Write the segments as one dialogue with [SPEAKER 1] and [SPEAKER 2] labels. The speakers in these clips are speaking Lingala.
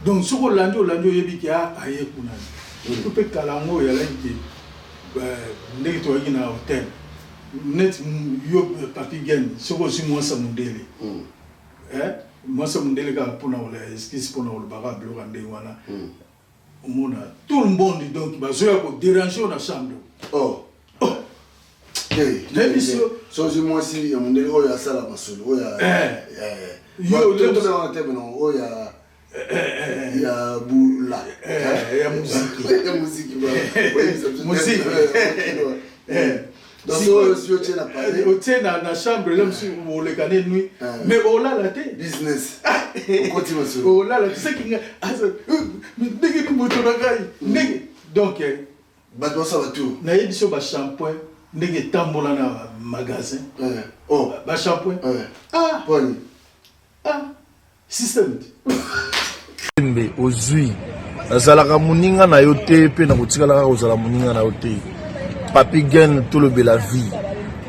[SPEAKER 1] Donc ce qu'on l'a dit yebi ki a aye kuna tout peut kalango ya langi ndeki to yina hotel net yo papi gen ce qu'on si moi ça mundele moi ça mundele ka pona wala excuse pona wala baba blo kande wana mona tout le monde donc bazoya ko déranger na chambre
[SPEAKER 2] so je moi si mundele o ya sala masolo o ya yo le to na tebe no o ya ya boula
[SPEAKER 1] ya musique
[SPEAKER 2] ya musique musique donc si tu es là parler
[SPEAKER 1] au tien na chambre là monsieur on le connaît nuit mais on l'a la tête
[SPEAKER 2] business on continue sur
[SPEAKER 1] on l'a la tu sais qu'il y a mais dès que moto na gai donc
[SPEAKER 2] bato ça va tout
[SPEAKER 1] na yebiso ba shampoing ndenge tambola na magasin ba shampoing
[SPEAKER 2] bon
[SPEAKER 1] système
[SPEAKER 3] mbe ozui azalaka muninga na yo te pe na kotikalaka kozala muninga na yo te Papi Gen tolobela vie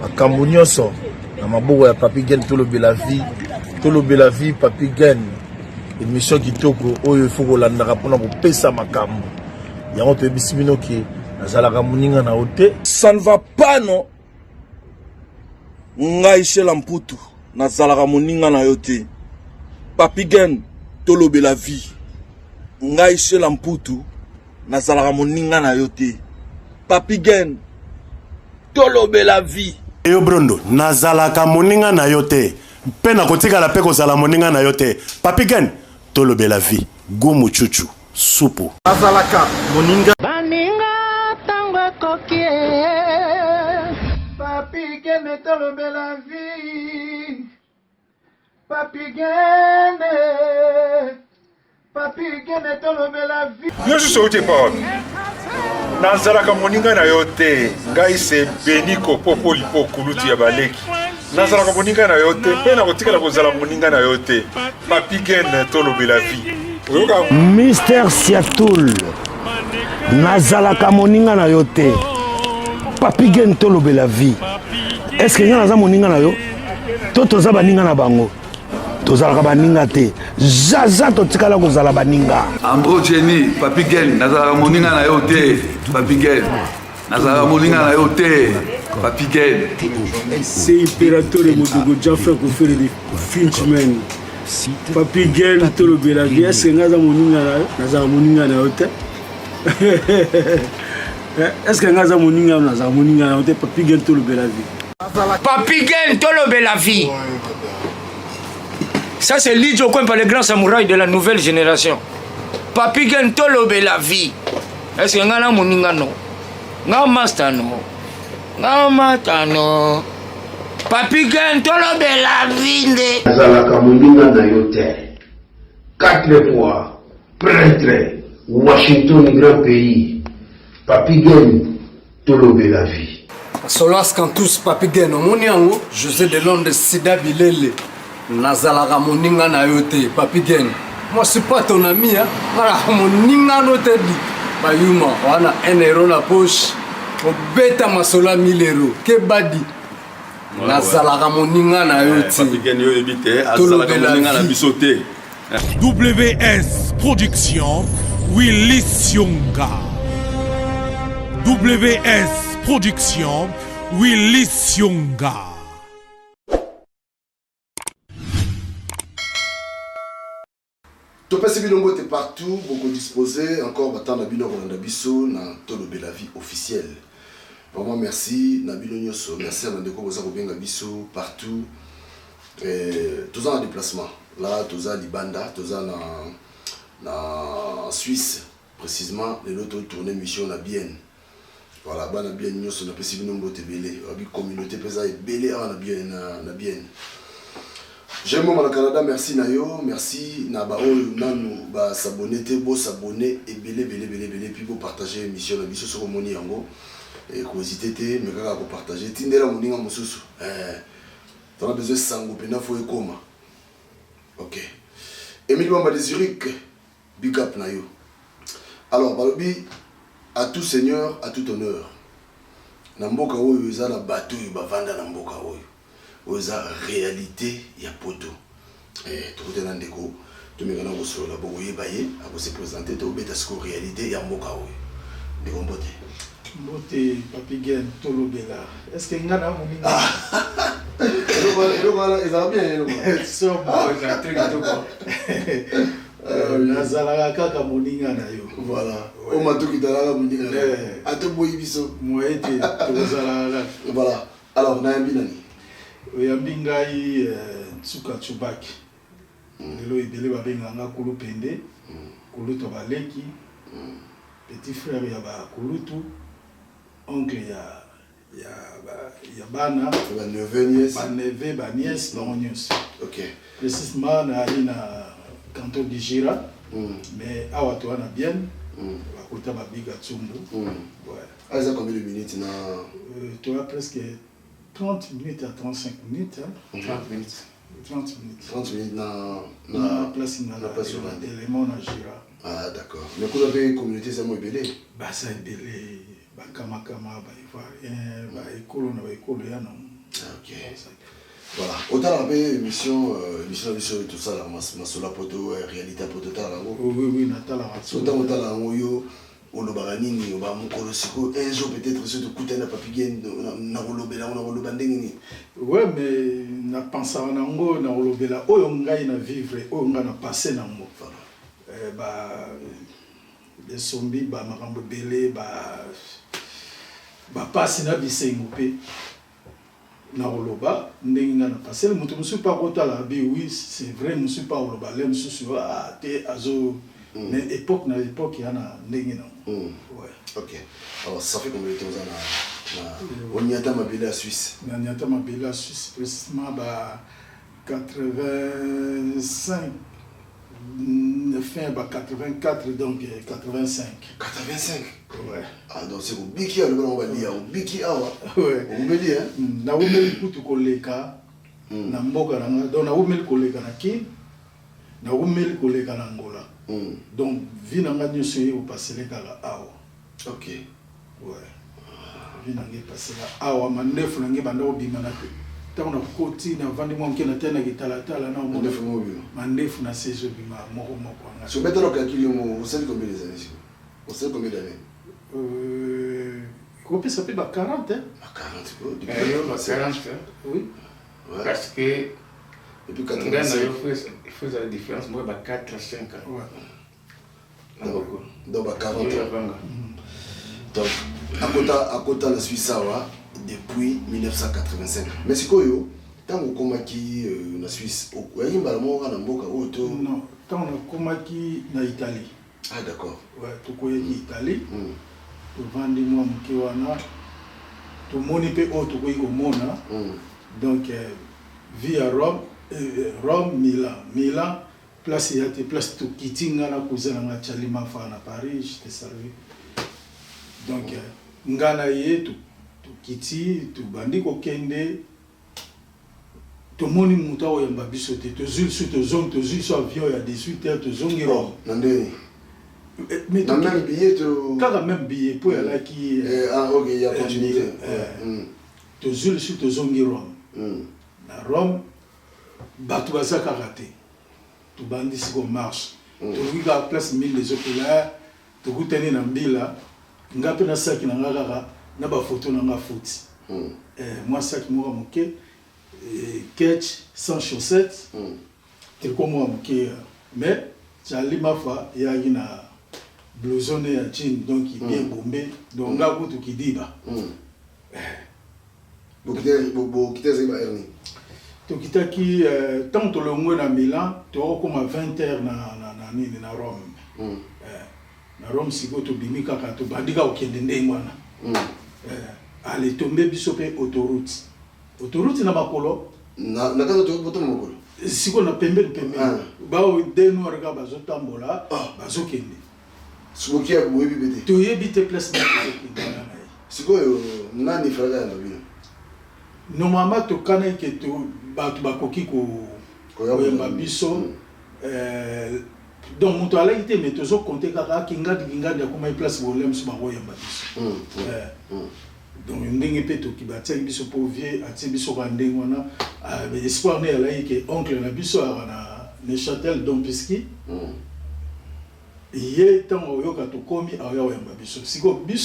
[SPEAKER 3] makambo nyonso na maboko ya Papi Gen tolobela vie Papi Gen émission kitoko oyo il faut kolandaka mpona kopesa makambo yango toyebisi bino ke nazalaka muninga na yo te. Ça ne va pas non ngai shela mputu nazalaka muninga na yo te. Papi Gen tolobela vie ngai shela mputu nazalaka muninga na yo te. Papi Gen tolobela vie
[SPEAKER 4] yo brondo nazalaka moninga na yo te mpe na kotikala mpe kozala moninga na yo te. Papi Gen tolobela vie gumu chuchu supu
[SPEAKER 3] nazalaka moninga
[SPEAKER 5] baninga tango kokie
[SPEAKER 1] Papi Gen tolobela vie Papi Gen tolobela vie
[SPEAKER 6] yo soute pas nazalaka moninga na yo te ngai se beniko popo lipo kuluti ya baleki nazalaka moninga na yo te mpe na kotikala kozala moninga na yo te. Papi Gen tolobela vie
[SPEAKER 7] Mister Siatoul nazalaka moninga na yo te. Papi Gen tolobela vie. Est-ce que nga naza moninga na yo to toza baninga na bango tozalaka baninga te zaza totikala kozala baninga.
[SPEAKER 8] Ambro Jenny Papi Gen nazalaka moninga na yo te. Papi Gen nazalaka moninga na yo te. Papi Gen
[SPEAKER 9] c'est impérateur Modogo Jaffa ko faire des Finchman. Papi Gen tolobela vie. Est-ce que naza moninga na yo te est-ce que naza moninga na yo te. Papi Gen tolobela vie.
[SPEAKER 5] Papi Gen tolobela vie. Ça c'est Lidjo Kwempa, le grand samouraï de la nouvelle génération. Papi Gen tolobela vie. Est-ce que ngana moninga no? Nga master no. Nga matano. Papi Gen tolobela vie nde.
[SPEAKER 2] nazalaka moninga na yo te 4 fois prêtre Washington grand pays. Papi Gen tolobela vie.
[SPEAKER 10] Solas Kantus Papi Gen omoni yango José de Londres Sida Bilele nazalaka moninga na yo te. Papi Gen moi c'est pas ton ami mara moninga no te di bayuma wana 1 euro na poche obeta masola 1000 euros ke badi nazalaka moninga na yo te.
[SPEAKER 8] Papi Gen yo ebite azalaka moninga na biso te.
[SPEAKER 11] WS Production Willis Yonga. WS Production Willis Yonga.
[SPEAKER 2] Topesi bilongo te partout, beaucoup disposé, encore battant Nabino Rolanda Bisso, na tolobela vie officielle. Vraiment merci, Nabino Nyoso, merci à Nandeko Bozako Benga Bisso, partout. Tous en déplacement. Là, tous à Libanda, tous en Suisse, précisément, les autres tournées mission na bien. Voilà, bah na bien Nyoso, na pesi bilongo te belé, la communauté pesa et belé na bien. J'aime mon Canada, merci Nayo, merci Naba Nanu, ba s'abonner, beau s'abonner et belé, puis beau partager l'émission, la mission sur le moni yango et curiosité te, mais quand vous partagez, tindera moni nga mususu. T'en as besoin de sango, pena faut ekoma. Ok. Émile Bamba de Zurich, big up Nayo. Alors, balobi, à tout seigneur, à tout honneur. Namboka oyo eza na bateau, ba vanda namboka oyo. Oza réalité ya poto tout est dans déco. Tout le monde sur la boue baillé, à se présenter, tout bête à ce qu'en réalité, il y a un mot kaoui. Mais on botte.
[SPEAKER 1] Botte, Papigen, Tolobela. Est-ce que Ngana Mouni?
[SPEAKER 2] Ils ont bien.
[SPEAKER 1] So, Nazala Kaka Moninga na yo.
[SPEAKER 2] Voilà. On m'a tout quitté là, Moninga. A tout boy biso.
[SPEAKER 1] Moi, été, Tozala.
[SPEAKER 2] Voilà. Alors, on a un binani.
[SPEAKER 1] Oyambingai Tsuka Tsubaki. Lelo ibele babenganga Kulu Pende. Kulu Tobaleki. Petit frère ya ba Kulutu. Oncle ya bana.
[SPEAKER 2] Ba neveu nièce.
[SPEAKER 1] Ba neveu ba nièce ba onyos.
[SPEAKER 2] OK.
[SPEAKER 1] Précisément na na canton du Gira. Mais awa to na bien. Ba kota ba biga tsumbu. Ouais.
[SPEAKER 2] Ah, ça combien de minutes na
[SPEAKER 1] tu as presque 30 minutes à 35 minutes.
[SPEAKER 2] 30 minutes.
[SPEAKER 1] 30 minutes.
[SPEAKER 2] 30 minutes
[SPEAKER 1] na place élément na Gira.
[SPEAKER 2] Ah, d'accord. Mais vous avez une communauté, c'est moi belé.
[SPEAKER 1] Bah, ça est belé. Bah, Kamakama, bah, Ivoirien, bah, école, on a école, il y a non.
[SPEAKER 2] Ok. Voilà. Autant la paix, émission, tout ça, là, ma sola poto, réalité poto, là.
[SPEAKER 1] Oui, Natala.
[SPEAKER 2] Autant la moyo, on a baranini, on va mon colosiko. Un jour, peut-être, ce de coûter na papigène, na rolobela, on a rolobanding.
[SPEAKER 1] Ouais, mais na pensé à nango, na rolobela, oh, on gagne na vivre, oh, on gagne na passer nango. Bah, les zombies, bah, marambo belé, bah, passe na bisengopé. Na roloba, n'enga na passer, le mouton monsieur pas rota la bi, oui, c'est vrai, monsieur pas roloba, l'aime sous ah, te azo, mais époque, il y en a n'enga na. Ouais.
[SPEAKER 2] Ok. Alors, ça fait combien de temps on y attend ma belle à Suisse?
[SPEAKER 1] On y attend ma belle à Suisse, précisément, bah, 85. Fin 84, donc 85.
[SPEAKER 2] 85?
[SPEAKER 1] Ouais.
[SPEAKER 2] Ah, donc c'est au Biki, on va dire, au Biki,
[SPEAKER 1] ouais.
[SPEAKER 2] Au Biki, hein?
[SPEAKER 1] Na umeli kutu koleka, na mboka na nga, donc na umeli koleka na Kin, na umeli koleka na Angola. Donc, vie na nga nyoso ye opasele kala awa.
[SPEAKER 2] Ok.
[SPEAKER 1] Ouais. Vie na nga pasela awa, mandefu na nga banda obima na pe. Tant on a côté, on a vendu mon qui n'a pas été à la table, on a fait mon bureau. Mandef na saison du ma moro moko.
[SPEAKER 2] Sur mettre le calcul, vous savez combien d'années? Vous savez combien d'années?
[SPEAKER 1] Combien ça fait 40 hein?
[SPEAKER 2] 40 quoi?
[SPEAKER 5] Depuis 40
[SPEAKER 1] oui.
[SPEAKER 5] Parce que
[SPEAKER 2] depuis 85
[SPEAKER 5] il faut la différence moi 4 à 5 ans.
[SPEAKER 1] Ouais.
[SPEAKER 2] Donc 40 ans. Donc à côté la Suisse depuis 1985. Mais c'est quoi yo? Tant qu'on comaki la Suisse, il y a une balmo na mboka auto.
[SPEAKER 1] Non, tant on comaki na Italie.
[SPEAKER 2] Ah d'accord.
[SPEAKER 1] Ouais, tout quoi Italie. Tu vends moi mkiwana. Tu moni pe auto quoi mona. Donc via Rome, Milan, place il y a des places tout kitinga na kuzana na Chalima fa na Paris, j'étais servi. Donc ngana yetu kiti tu bandi ko kende to moni muta o yamba bisote to zul sur to zone to zul sur avion ya 18h to zongiro
[SPEAKER 2] nande mais dans même billet to
[SPEAKER 1] kaka même billet pour la qui
[SPEAKER 2] ah OK il y a continuité
[SPEAKER 1] to zul sur to zongiro na Rome batu bazaka raté to bandi siko marche to wiga place mille les oculaires to guteni na mbila ngape na saki na ngaka na ba photo na nga foot moi sac moi moké catch sans chaussettes tricot moi moké mais j'allais ma foi il y a une blouson et jean donc il bien bombé donc nga kutu kidiba
[SPEAKER 2] beaucoup quitter ça Ernie
[SPEAKER 1] to kitaki tant to longo na Milan to comme à 20h na Rome na Rome siko to bimika ka to bandika okende ndengwana allez tomber bisope autoroute na makolo
[SPEAKER 2] na kaza to boto makolo
[SPEAKER 1] siko na pembe ba o denu arga bazo tambola bazo kende
[SPEAKER 2] suboki ya boyebi bete
[SPEAKER 1] to yebite place na kende
[SPEAKER 2] siko nani fraga ya bino
[SPEAKER 1] normalement to kana ke to batu bakoki ko yamba biso donc mutu ala ite mais tozo compter kaka kinga ya kuma place bolem so ba yamba biso donc ndenge pe to ki batiaki biso po vie atie biso ka ndenge wana espoir ne ala ke oncle na biso na Neuchâtel Dompiski ye tango oyoka to komi aoya oyamba biso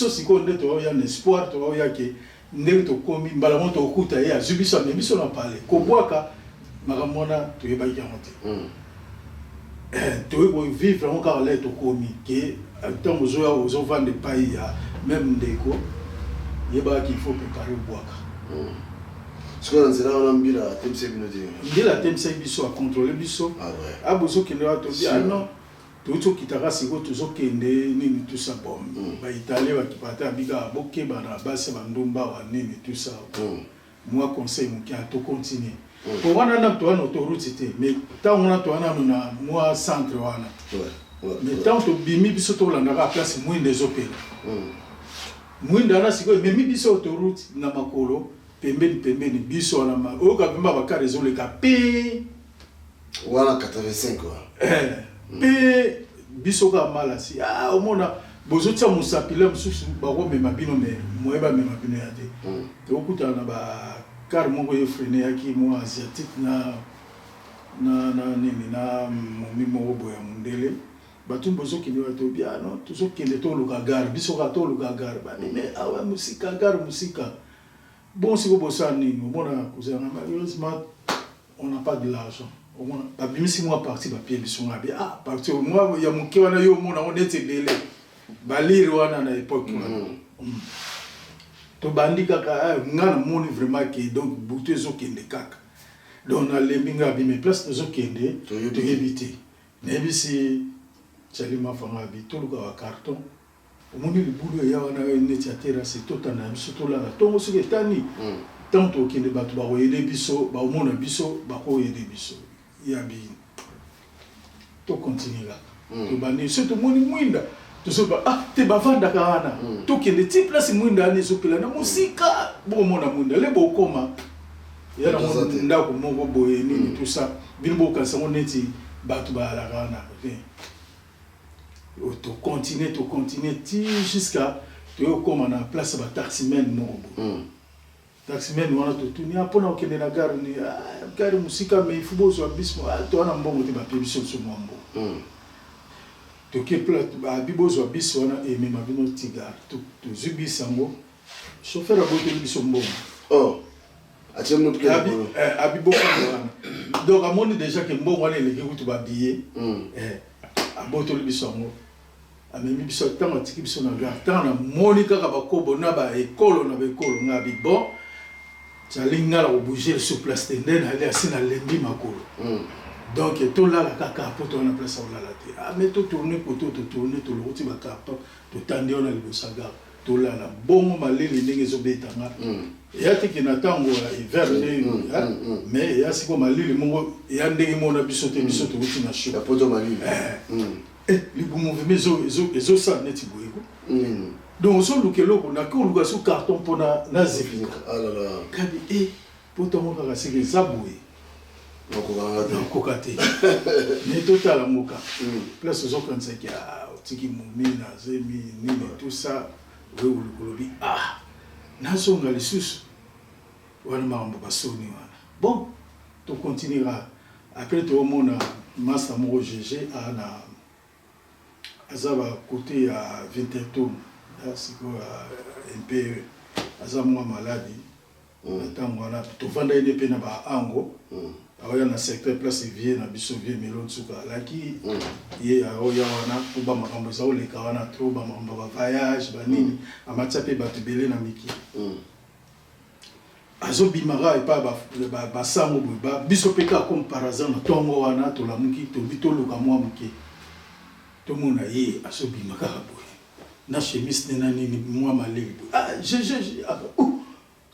[SPEAKER 1] siko nde to oya na espoir to oya ke ndenge to komi mbala moto okuta ye azwi biso ame biso na pale kobwaka makambo wana toyebaki yango te toyeko vivre yango kaka le to komi ke ntango ozovanda epai ya même ndeko yeba qu'il faut préparer obwaka
[SPEAKER 2] sikoyo na nzela wana mbila atemisa bino te
[SPEAKER 1] mbila atemisa biso acontrôle biso abozokende wa tobi non tozokitaka sikoyo tozokende nini tusa bom baitalie bakipata abika bokeba na basi bandumba wa nini tusa moi conseil moki tocontinue po wana na towana autoroute te mais ntango wana towana na moi centre wana mais ntango tobimi biso tolandaka place mwinde ezopela mwinde wana sikoyo ememi biso autoroute na makolo pembeni biso wana oyoka pemba bakare ezoleka pe
[SPEAKER 2] wana 85
[SPEAKER 1] pe biso ka malasi omona bozotia musapile mosusu bakomema bino me moyeba mema bino ya te tokutana na bakare moko efrene yaki mo asiatique na nini na momi moko boya mundele bato bozokende batobi non tozokende toluka gare biso ka toluka gare banime awa musika gare musika bon siko bosa nini omona kozanga malheureusement on n'a pas de l'argent omona babimisi mwa parti bapie biso ngabi parti mwa ya moke wana yo omona on ete bele baliri wana na époque wana to bandi kaka ngana moni vraiment que donc butu ezokende kaka donc na lembi ngabi mais place ezokende toyebite nebisi Chalima fanga bi toluka wa carton omoni libulu ya wana neti ya terrasse totana biso tolala tongo soki tani tant okende bato bakoyede biso baomona biso bakoyede biso ya bi to continue kaka tobandi so tomoni mwinda tosoba te bavandaka wana tokende ti place mwinda ani ezopela na mosika bomona mwinda le bokoma ya na ndako moko boye nini tout ça bino bokanisa ngo neti bato bayalaka wana to continuer ti jusqu'à comme na place ba taximen moko taximen wana to tunia pona okende na gare ni gare musika mais il faut bozo abismo to wana mbongo te ba pebiso so mombo to ke plate ba bibozo abiso wana e mema bino tigar to zubisango chauffeur aboto biso mbongo
[SPEAKER 2] atyemno pke
[SPEAKER 1] abibo wana donc amoni déjà que mbongo wana eleki kutu ba billet aboto biso ngo amemi biso tango atiki biso na gare tango na moni kaka bakobo na baekolo na baekolo ngabi bon tyalinga la kobouger sur place te nde nali asi na lembi makolo donc tolala kaka po towana place olala te mais totourne koto totourne tolokoti bacarton totandi wana liboso ya gare tolala bongo maleli ndenge ezobetanga eya teke na ntango ya hiver nde mais eya siko malili moko eya ndenge mona biso te biso tokoti na show libumu veme ezosala neti boyeko donc ozoluka eloko nake oluka so carton mpona nazipika kabi po ntango kaka seke eza boye nakoka te mais totala moka place ozokanisaki otiki momi nazemi nini tout ça oyekolokolobi nazonga lisusu wana makambo basoni wana bon tocontinuera après toomona master moko gg ana aza bakote ya Winterthur sikoyo mpe aza mwa maladi na ntango wana tovanda ene mpe na baango aoya na secteur place vie na biso vie melo nsuka alaki ye aoya wana po bamakambo eza oleka wana tro bamakambo bavoyage banini amatia mpe bato ebele na mikili azobimaka epa basango boye biso mpe kaka comme par hasard na ntongo wana tolamuki tobi toluka mwa moke tomona ye azobima kaka boye na chemise nena nini mwa maleli boye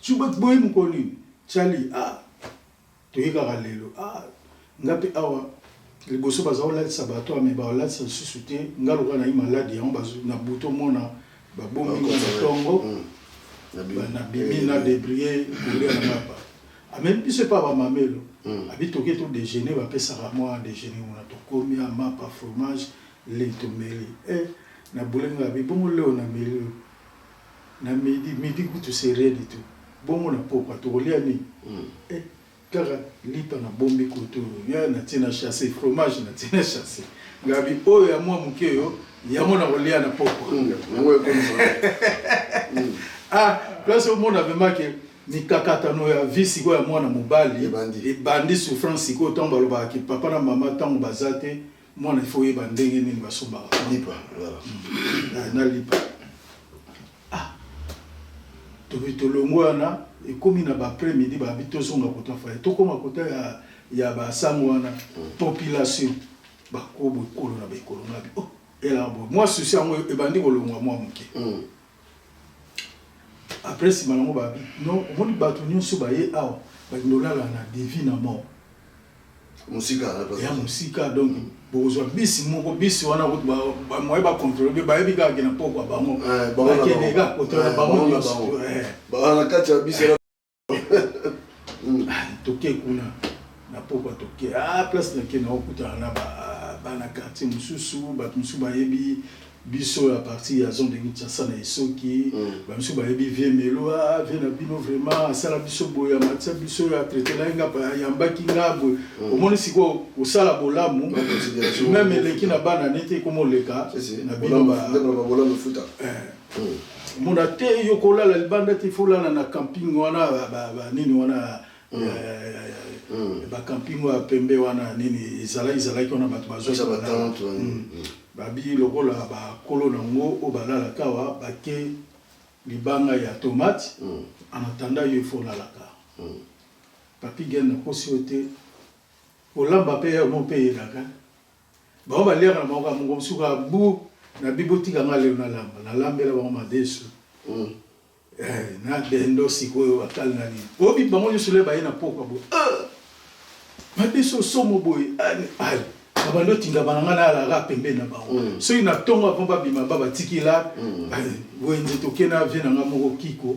[SPEAKER 1] chubat boye mokoni chali toye kaka lelo nga mpe awa liboso baza kolatisa bato ame baolatisa lisusu te nga loka na ye maladi yango na buto mona babombi na ntongo nabimi na débrie kolia na ngapa amemi biso epa bamamelo abi toke to déjeuner bapesaka mwa déjeuner wana tokomi amapa fromage le tomeli na bolenga abi bongo leo na meli na midi kutu serré du tout bongo na pokwa tokolia ni kaka lipa na bombi koto ya na tina chassé fromage na tina chassé ngabi oyo ya mwa mukeyo ya mona kolia na pokwa place au monde avait marqué ni kakatano ya visi ko ya mwana mobali e bandi souffrance ko tomba lo ba ki papa na mama tango bazate mwana il faut y bandenge ni basomba
[SPEAKER 2] lipa voilà
[SPEAKER 1] na lipa to longwana e komi na ba après midi ba bito songa kota fa to koma kota ya ba sangwana population ba ko bo kolo na ba kolo ngabi oh ela bo moi souci ngo e bandi ko longwa moi muke après si malango ba non on dit batu nyonso ba ye awa ba ndolala na divine mort
[SPEAKER 2] musika
[SPEAKER 1] ya musika donc bozwa bisi moko bisi wana ba moye ba contrôler ba yebi ka na poko ba mo ba kende ka kotona ba mo
[SPEAKER 2] ba na kati ya bisi
[SPEAKER 1] toke kuna na poko toke place na kena okuta na ba na quartier mususu ba mususu ba yebi biso à partir ya zone de Kinshasa na isoki ba mususu ba yebi vie melo vie na bino vraiment sala biso boya matia biso ya traiter la nga pa ya mbaki ngabo au monde siko au sala bolamu même les kina bana nete comme leka na bino ba
[SPEAKER 2] bolamu futa
[SPEAKER 1] mon ate yokola la libanda te fola na camping wana ba nini wana ba camping wa pembe wana nini izala ikona batu bazo babi lokola ba kolo nango o balala kawa bake libanga ya tomate en attendant il faut la ka papi gen na kosiote olamba pe ya mon pays daka ba ba lera na mo ngo suka bu na bibotika ngale na lambela ba ma desu na dendo siko akal na ni obi bango yo sule ba ina poko bo ma biso somo boy ai abando tinga bananga na la pembe na bango so ina tonga pomba bima baba tikila wenze tokena vena nga moko kiko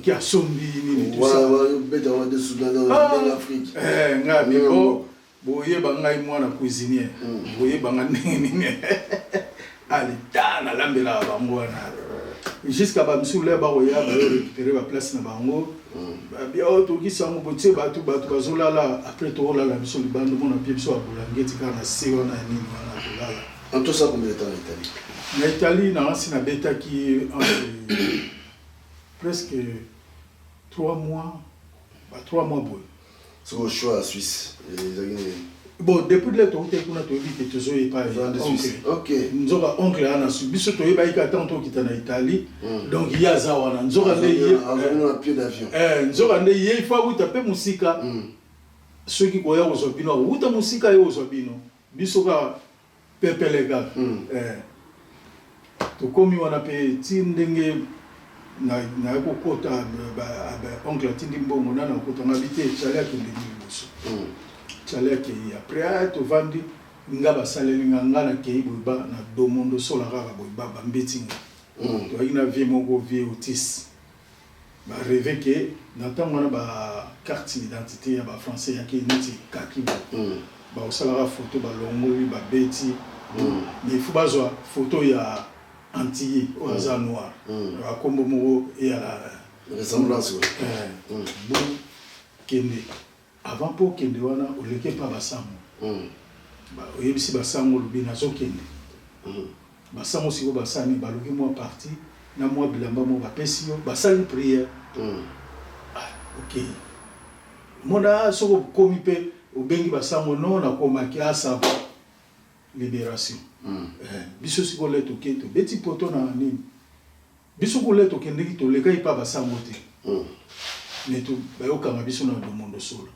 [SPEAKER 1] ki asombi ni tout ça
[SPEAKER 2] beta wa de Soudan dans l'Afrique
[SPEAKER 1] nga bibo boye bangai mwana cuisinier boye banga nini ali tana lambela bango na jusqu'à ba msule ba oya ba récupérer ba place na bango ba bien to ki sango botie batu bazolala après to lala biso libando mona biso abulangeti kana sewa na nini wana dolala
[SPEAKER 2] en tout ça combien de temps en
[SPEAKER 1] na
[SPEAKER 2] Italie
[SPEAKER 1] Italie na sina beta qui presque 3 mois ba 3 mois boy
[SPEAKER 2] c'est au choix à Suisse
[SPEAKER 1] bon depuis le temps que kuna to bi que zo pas
[SPEAKER 2] OK
[SPEAKER 1] nzoka oncle ana biso to yeba ika tanto kitana Italie donc il y a za wana nzoka ndeye
[SPEAKER 2] avenue à pied d'avion
[SPEAKER 1] nzoka ndeye il faut uta pe musika ceux qui koya ozobino uta musika yo ozobino biso ka pepelega to komi wana pe tindenge na ko kota ba oncle tindi mbongo na kota ngabite chala ke ndini boso chala ke après to vandi ngaba saleli ngana ke ibuba na domondo sola kaka boiba bambetinga to ina vie moko vie autis ba rêver que na tango na ba carte d'identité ya ba français ya ke niti kaki ba osala photo ba longo ba beti mais faut bazwa photo ya antillais au hasard noir à kombo moko et à la
[SPEAKER 2] ressemblance
[SPEAKER 1] bon kende avant pour kende wana oleke pa basango ba oyebisi basango lobina zo kende basango siko basani baloki moi parti na moi bilamba mo bapesi yo basali prière OK mona soko komi pe obengi basango non na komaki asa libération biso siko leto keto beti poto na nini biso ko leto kendeki to leka ipa basango te mais to bayoka biso na domondo solo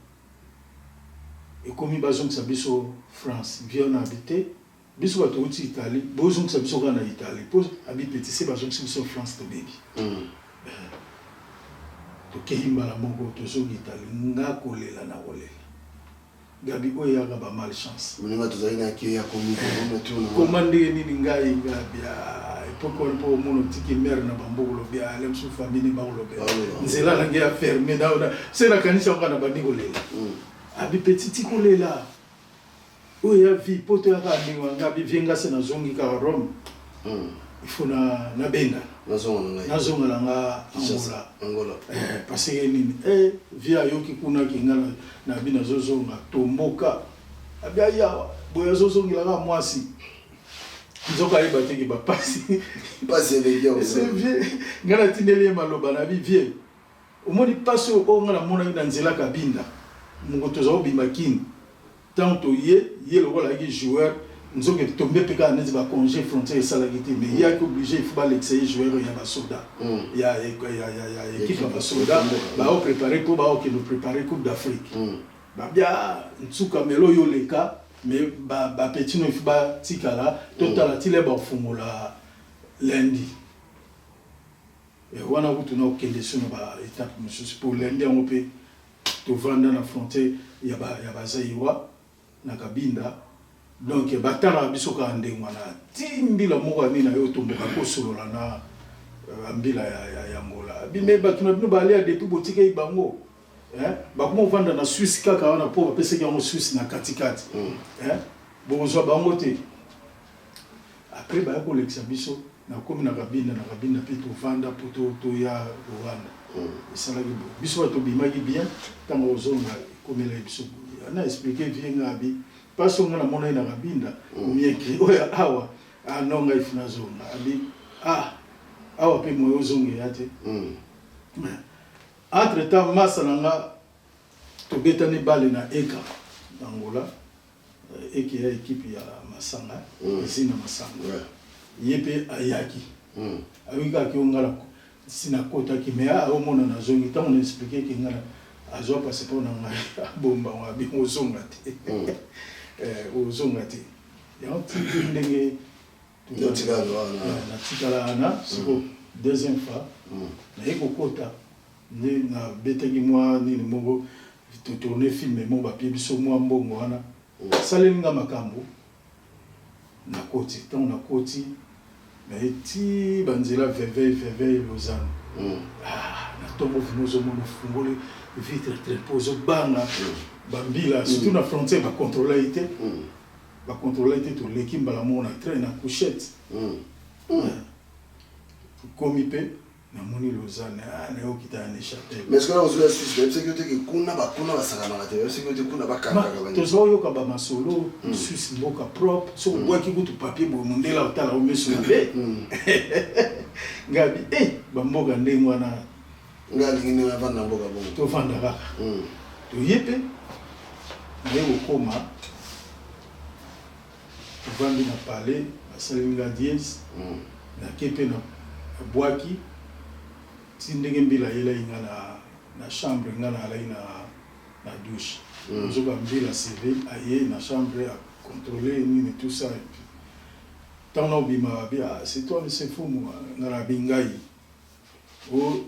[SPEAKER 1] et comme bazong sa biso France vient habiter biso bato uti Italie bozong sa biso kana Italie pose abi petit c'est bazong sa biso France to baby to kehimba la mongo to zo Italie nga kolela na kolela gabi oya ga ba malchance
[SPEAKER 2] mlinga tozaina ki ya
[SPEAKER 1] komande nini ngai ngabia epoko po mono tiki mère na bambolo bia lem su famille ba lo bia nzela la ngia fermé na c'est la kanisa ngana bandi kolela abi petit kolela oya vi poto ya kandi ngabi venga se na zongi ka Rome il faut na benga nazonga nga Angola parce que nini via yoki kuna kingana na bina zozonga tomboka abia yawa boya zozongela nga mwasi nzoka yeba teki ba pasi c'est vieux ngana tindeli maloba na bi vieux omoni pasi o ngana mona ina nzela kabinda mungoto za obimakini tant to ye lokola ki joueur nzoka tombe peka nezi ba congé frontière salagité mais il y a que obligé il faut pas l'excès joueur ya ba soda ya équipe ba soda ba o préparer ko ba o que nous préparer Coupe d'Afrique ba bia nsuka melo yo leka mais ba petit no il faut ba tikala total tile ba fungola lundi et wana kutuna okende sur ba étape monsieur pour lundi on peut to vendre na frontière ya ba zaiwa na kabinda donc batala bisoka ndengwana timbila moko amina yo tomboka ko solola na ambila ya Angola bime batuna bino balia depuis botika ibango ba kuma vanda na Suisse kaka wana po pesa ki en Suisse na katikati bonzo bango te après ba ko l'exhibition na komi na kabinda pe to vanda poto to ya Rwanda ça la biso to bimaki bien tango zonga comme la biso ana expliquer bien ngabi parce qu'on a mon na kabinda mieki oya awa anonga ifuna zonga abi awa pe moyo zonga yate entre temps masalanga to betani bale na eka Angola eki ya équipe ya Masanga sina Masanga yepe ayaki awika ki ongala sina kota ki me a mona na zongi tant on expliquer ki ngala azo passer pour na bomba wa bi ozonga te ozonga te ya nti ndenge na tikala ana siko deuxième fois na eko kota ni na betaki moi ni mongo to tourner film mo ba biso moi mbongo wana salenga makambo na koti tant na koti mais ti banzela veve Lausanne na tombo vinozo mo fungole vitre très pozo banga bambila surtout na frontière ba contrôler été to l'équipe bala mo na train na couchette komipe na moni Lausanne na okita na Châtel
[SPEAKER 2] mais est-ce que là on la Suisse même sécurité que kuna ba sala na te sécurité kuna ba kanga ba
[SPEAKER 1] to zo yo ka ba masolo Suisse mboka propre so kwa ki kutu papier bo mondela otala o meso be ngabi ba mboka ndengwa na
[SPEAKER 2] ngali ngine na bana mboka bongo
[SPEAKER 1] to fanda kaka to yepe leo koma vandi na palais basalinga dies na kepe na bwaki tindenge mbila yela inga na chambre inga na alai na douche nzoka mbila CV aye na chambre à contrôler ni tout ça et puis tant na bima bia c'est toi le c'est fou moi na bingai o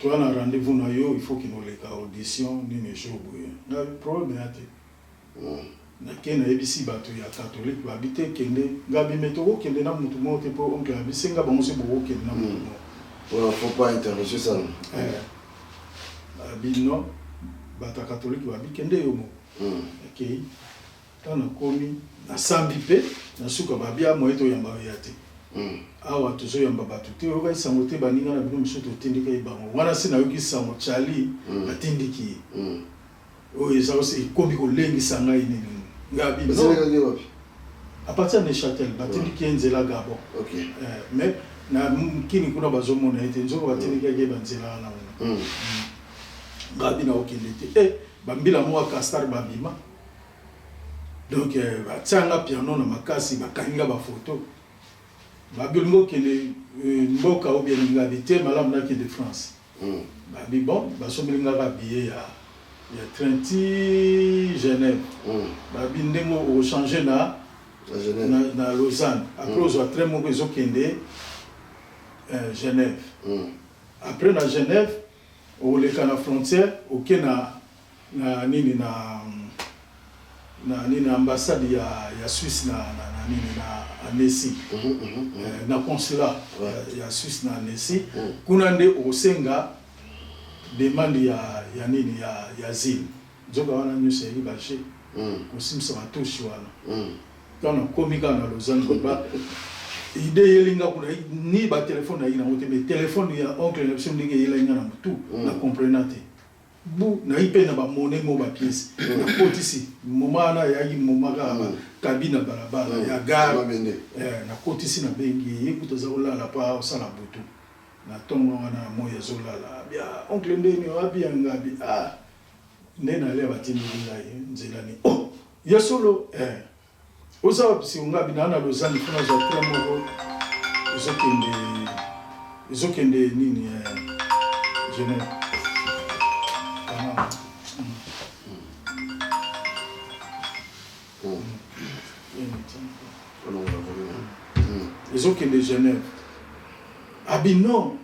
[SPEAKER 1] toi na rendez-vous na yo il faut qu'il nous les audition ni ne jour na problème ate na kena ebisi bato ya catholique babite kende ngabi metoko kende na mutu mo te po onke abisenga bango se bo kende na mutu mo
[SPEAKER 2] faut pas interroger ça
[SPEAKER 1] bino bata catholique babi kende yo mo okay tana komi na sambi pe na suka babia mo eto yamba yate awa tozo yamba batu te oka isango te baninga na bino msoto tindika ibango wana sina yoki sango chali atindiki o ezao se komi ko lengi sanga ini ngabi
[SPEAKER 2] no
[SPEAKER 1] à partir de Châtel batindi kenzela Gabon mais na kini kuna bazomona ete nzoko batindi kage banzela na ngabi na okende te bambila mo Castar babima donc batsanga piano na makasi bakanga ba photo babilmo kele mboka ou bien ngabi te malam na ki de France babi bon basomelinga ba billet ya 30 Genève babi ndengo o changer na Lausanne après aux très mauvais okende Genève après na Genève au le kana frontière auquel na nini na ambassade ya Suisse na nini na Annecy na consulat ya Suisse na Annecy kuna nde osenga demande ya nini ya asile nzoka wana nyuso ya baché kosimisa batoshi wana kana komika na Lausanne ba idée yelinga kuna ni ba téléphone na ina wote mais téléphone ya oncle na biso ndenge yelinga na tout na comprenate bu na ipe na ba monnaie mo ba pièce na kotisi moment na ya yi moment ka kabina balabala ya gare na kotisi na bengi ekuta za olala pa osala butu na tongo wana moya zolala bia oncle ndeni wapi ngabi nena le batini ngai nzela ni ya solo oza si ngabi na lozani kuna za tramo izokende nini jene izokende Genève abino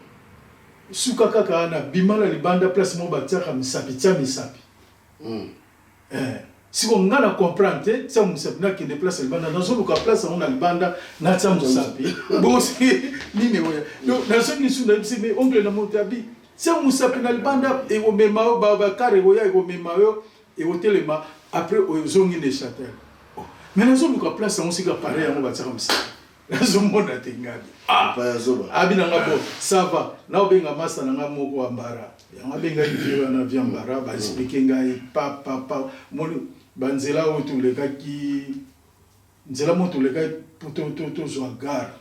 [SPEAKER 1] suka kaka na bimala libanda place mo batiaka misapi si on a comprendre ça on sait bien qu'il déplace le banda dans une place on a le banda na ça on sapi bon c'est nini oya donc dans ce qui sont c'est mais ongle na motabi ça on sapi na le banda et au même ba carré oya et au même et au téléma après aux zongi de châtel mais dans une place on sait que pareil on va faire comme ça dans un monde atengabi abinanga bo ça va na obenga masa na moko ambara ya benga livre na viambara ba expliquer ngai pa moni banzela oto lekaki nzela moto lekai to zo gare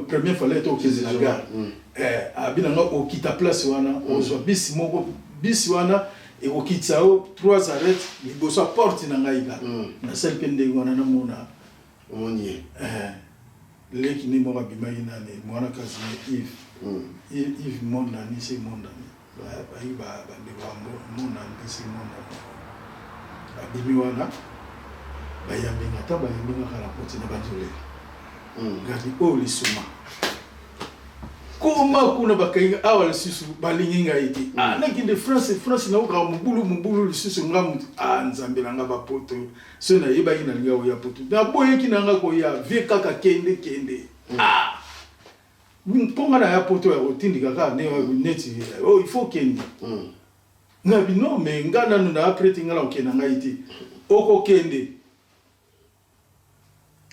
[SPEAKER 1] première fois leto okezi na gare abinanga okita place wana ozo bisi moko bisi wana et okitsa 3 arrêts liboso porte na ngai ga na sel pende wana na mona omoni leki ni mo babima ina ne mwana kazi Yves Monda ni c'est Monda ba Monda ni c'est Monda abimi wana bayambi ngata bayambi ngakala poti na banjole ngati o lisuma koma kuna bakainga awala sisu balinginga iti nakinde France na uka mubulu lisusu ngamu nzambela nga bapoto so na yeba ina linga oya poto na boye kinanga ko ya vie kaka kende mponga na ya poto ya otindi kaka ne neti il faut kende ngabi no me ngana na après tingala okena ngaiti oko kende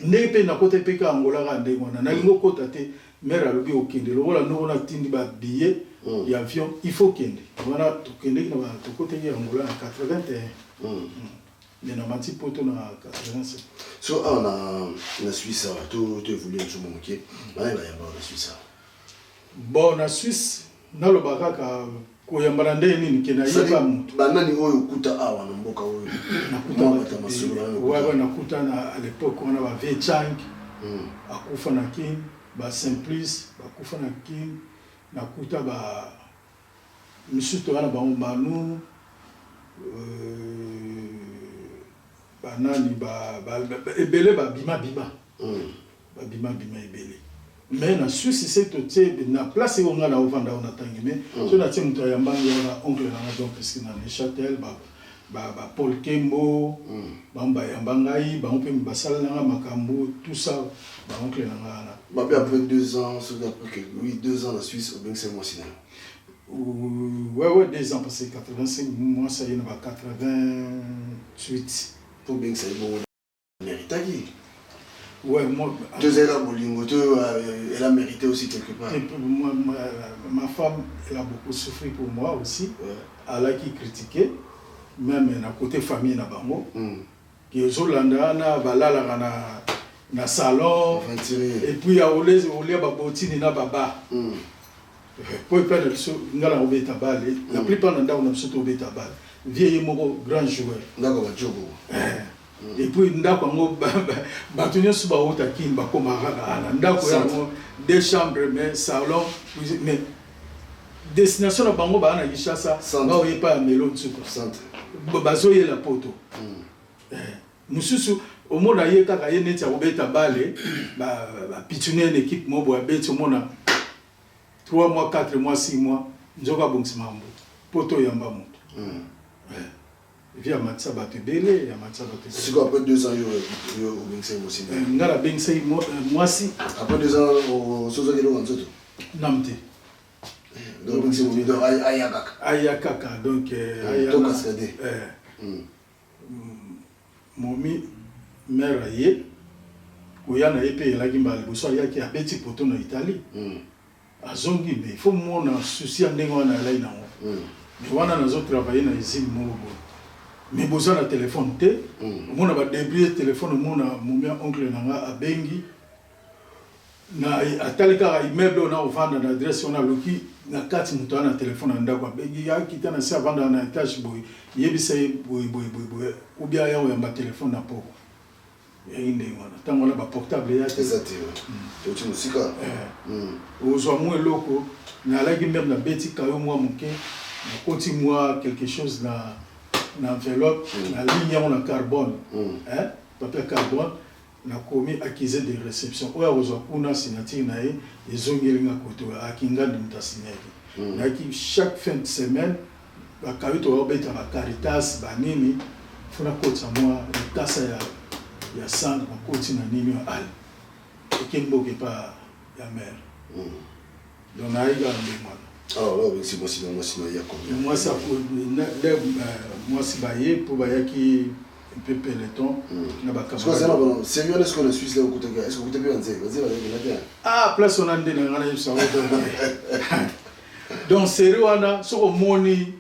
[SPEAKER 1] nepe na kote peka angola ga nde mwana na lingo kota te mera lobi okende lokola no na tindi ba billet ya avion il faut kende wana to kende na ba to kote ya angola na 81 mais na mati poto na 87
[SPEAKER 2] so na Suisse to voulu un jour manquer ba ya ba Suisse
[SPEAKER 1] bon na Suisse na lo bakaka koyambana nde nini kena yeba mutu
[SPEAKER 2] banani oyo kuta awa na mboka oyo
[SPEAKER 1] nakuta masolo wa nakuta na à l'époque on a ba Viechang akufa na king ba Simplice bakufa na king nakuta ba misuto wana ba manu banani ba ebele ba bima ebele mais na Suisse c'est tout na place où on a ovanda on attend mais so na tient muto yamba na oncle na donc parce que na Neuchâtel ba Paul Kembo ba yamba ngai ba on peut basala na makambo tout ça ba oncle na
[SPEAKER 2] ba après 2 ans so après oui 2 ans en Suisse au 25 mois sinon
[SPEAKER 1] ouais 2 ans parce que 85 mois ça y est na 88
[SPEAKER 2] pour bien ça bon méritagi.
[SPEAKER 1] Ouais, moi.
[SPEAKER 2] Elle a mérité aussi quelque part.
[SPEAKER 1] Ma femme, elle a beaucoup souffert pour moi aussi. Elle a qui critiqué, même à côté famille na bango. Qui est Zolanda na balala na salon. Et puis à Olé ba botini na baba. Pour pas de so ngala obeta balé. La plupart d'entre nous sommes obeta balé. Vieil moko grand joueur.
[SPEAKER 2] Ndako ba jogo.
[SPEAKER 1] Et puis ndako ngo batunyo suba ota kin ba koma kaka ndako ya deux chambres mais salon mais destination na bango ba na Kishasa ba oyepa melo tsuko
[SPEAKER 2] centre
[SPEAKER 1] bazo ye la poto mususu omona ye kaka ye neti obeta bale ba pitune une équipe mobo abeti omona 3 mois 4 mois 6 mois nzoka bongisi mambo poto yamba moto via matsa batebele ya matsa batebele
[SPEAKER 2] c'est quoi après 2 ans yo bengse aussi
[SPEAKER 1] ngala bengse moi si
[SPEAKER 2] après 2 ans au sozo kilo nzoto
[SPEAKER 1] namte
[SPEAKER 2] donc bengse mo do
[SPEAKER 1] ayakaka donc
[SPEAKER 2] to cascade
[SPEAKER 1] momi mère ye koya na epe elaki mbala boso ayaki abeti poto na Italie azongi mais il faut mona souci ndenge wana alai nango mais wana nazo travailler na usine moko mais boza na téléphone te mona ba débrouiller téléphone mona mumia oncle nanga abengi na atalika immeuble na ovanda na adresse on a loki na kati muto na téléphone ndako abengi ya kita na sa vanda na étage boy yebisa boy ou bien ya oyamba téléphone na poko inde wana tango na ba portable ya
[SPEAKER 2] exact tu musika
[SPEAKER 1] ozwa mo eloko na lagi même na beti kayo moi muke na koti moi quelque chose na enveloppe na ligne on carbone papier carbone na komi accusé de réception oya ozwa kuna signature na ye ezongelinga koto akinga ndimta signature na ki chaque fin de semaine ba kayo to beta ba Caritas ba nini funa kota moi kasa ya sang na koti na nini al ekemboke pa ya mère donc na iga ndimana
[SPEAKER 2] alors là c'est moi ya combien
[SPEAKER 1] moi ça pour moi si baye pour bayaki un peu peloton na ba
[SPEAKER 2] camarade sérieux est-ce qu'on est suisse là au côté est-ce que vous t'avez pensé vas-y
[SPEAKER 1] ah place on a ndé na ngana ça donc sérieux wana so omoni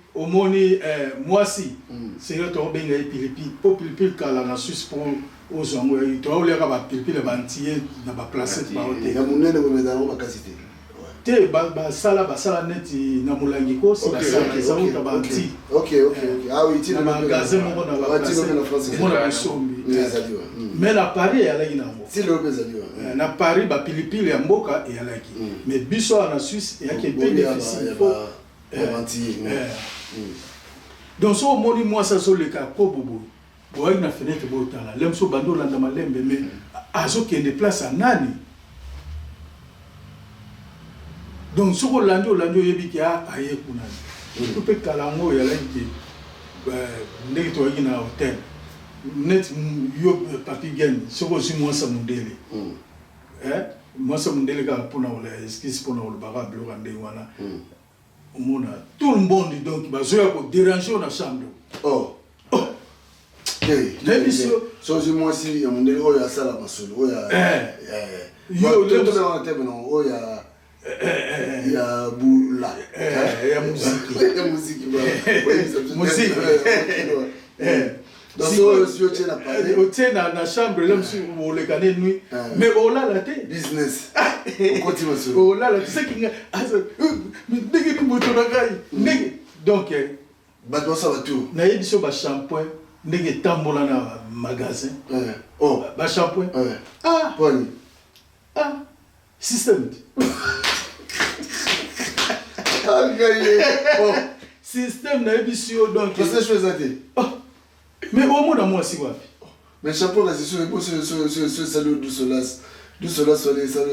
[SPEAKER 1] moi si sérieux to benga pilipi po pilipi kala na suisse pour aux hommes to oleka ba pilipi le bantier na ba placer pa hotel
[SPEAKER 2] ya munene ko medana ba kasité
[SPEAKER 1] te ba sala neti na mulangi ko si ba sala za uta ba anti
[SPEAKER 2] OK ah oui tu
[SPEAKER 1] na magasin mo na ba placer mo na sombi mais na Paris ya lagi na mo
[SPEAKER 2] si le bezali
[SPEAKER 1] na Paris ba pilipili ya mboka ya lagi mais biso na Suisse ya ke peu difficile donc so moni moi ça so le cas ko bobo boy na fenêtre bo tala lemso bando landa malembe mais azo ke de place à nani donc so ko lando yebi ki aye kuna to pe kalango ya langi ndeki to yina hotel net yo papi gen so ko si moi sa mundele moi sa mundele ka pona wala excuse pona wala baba bloka ndenge wana mona tout le monde donc bazoya ko déranger na chambre
[SPEAKER 2] so je moi si ya mundele oya sala masolo oya yo le to na tebe no oya ya bula
[SPEAKER 1] ya musique
[SPEAKER 2] donc si tu na parler
[SPEAKER 1] au tena na chambre là monsieur on le connaît nuit mais on l'a la tête
[SPEAKER 2] business continue sur
[SPEAKER 1] on l'a la tu sais qu'il ndenge ni moto na gai ndenge donc
[SPEAKER 2] ba do ça va tout
[SPEAKER 1] na yebiso ba shampoing ndenge tambola na magasin ba shampoing
[SPEAKER 2] poni
[SPEAKER 1] système système na yebiso donc
[SPEAKER 2] c'est chose à dire
[SPEAKER 1] mais au moins moi si wapi
[SPEAKER 2] mais chapeau là c'est sur salon du solas sur les salons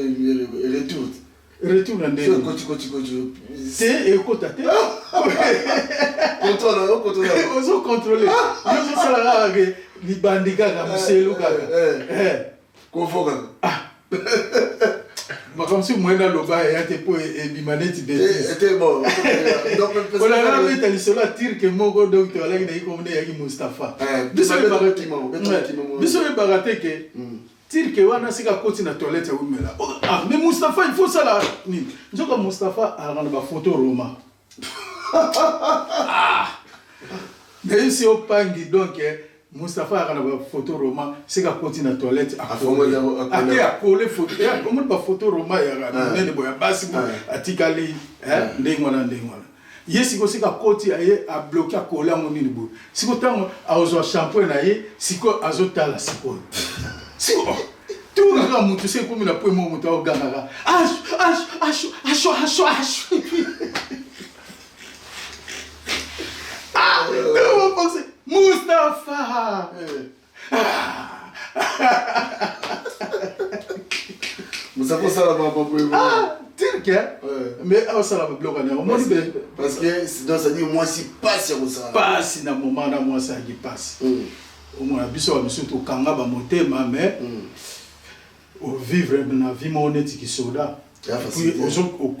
[SPEAKER 2] retour
[SPEAKER 1] na ndenge
[SPEAKER 2] côté
[SPEAKER 1] c'est écoute tête
[SPEAKER 2] contrôle
[SPEAKER 1] contrôler yo so sala ga li bandika ga muselu ga
[SPEAKER 2] convoque
[SPEAKER 1] comme si moi dans le bas et te po et bimaneti
[SPEAKER 2] était bon donc
[SPEAKER 1] on a la mettre sur la tire que mon docteur là il comme ne Mustafa biso baraté que tire que wana sika koti na toilette umela mais Mustafa il faut ça là ni njoka Mustafa a ba photo Roma mais si on pangi donc Mustafa a une photo Roma, c'est qu'à continuer la toilette à coller photo. Il y a une photo Roma, il y a une basi à tikali, ndengwana. Yesi ko c'est qu'à continuer à bloquer à coller mon niveau. Si ko tant à ozo shampoing na ye, si ko azota la siko. Si ko tout le monde tu sais comme il a pris mon moto au ganga. Mustafa
[SPEAKER 2] Mustafa ça va pas
[SPEAKER 1] mais ça va bloquer
[SPEAKER 2] parce que dans ça dit moi si passe ça
[SPEAKER 1] passe na moment na moi ça qui passe au moins biso to kanga ba motema mais au vivre na vie moneti ki soda puis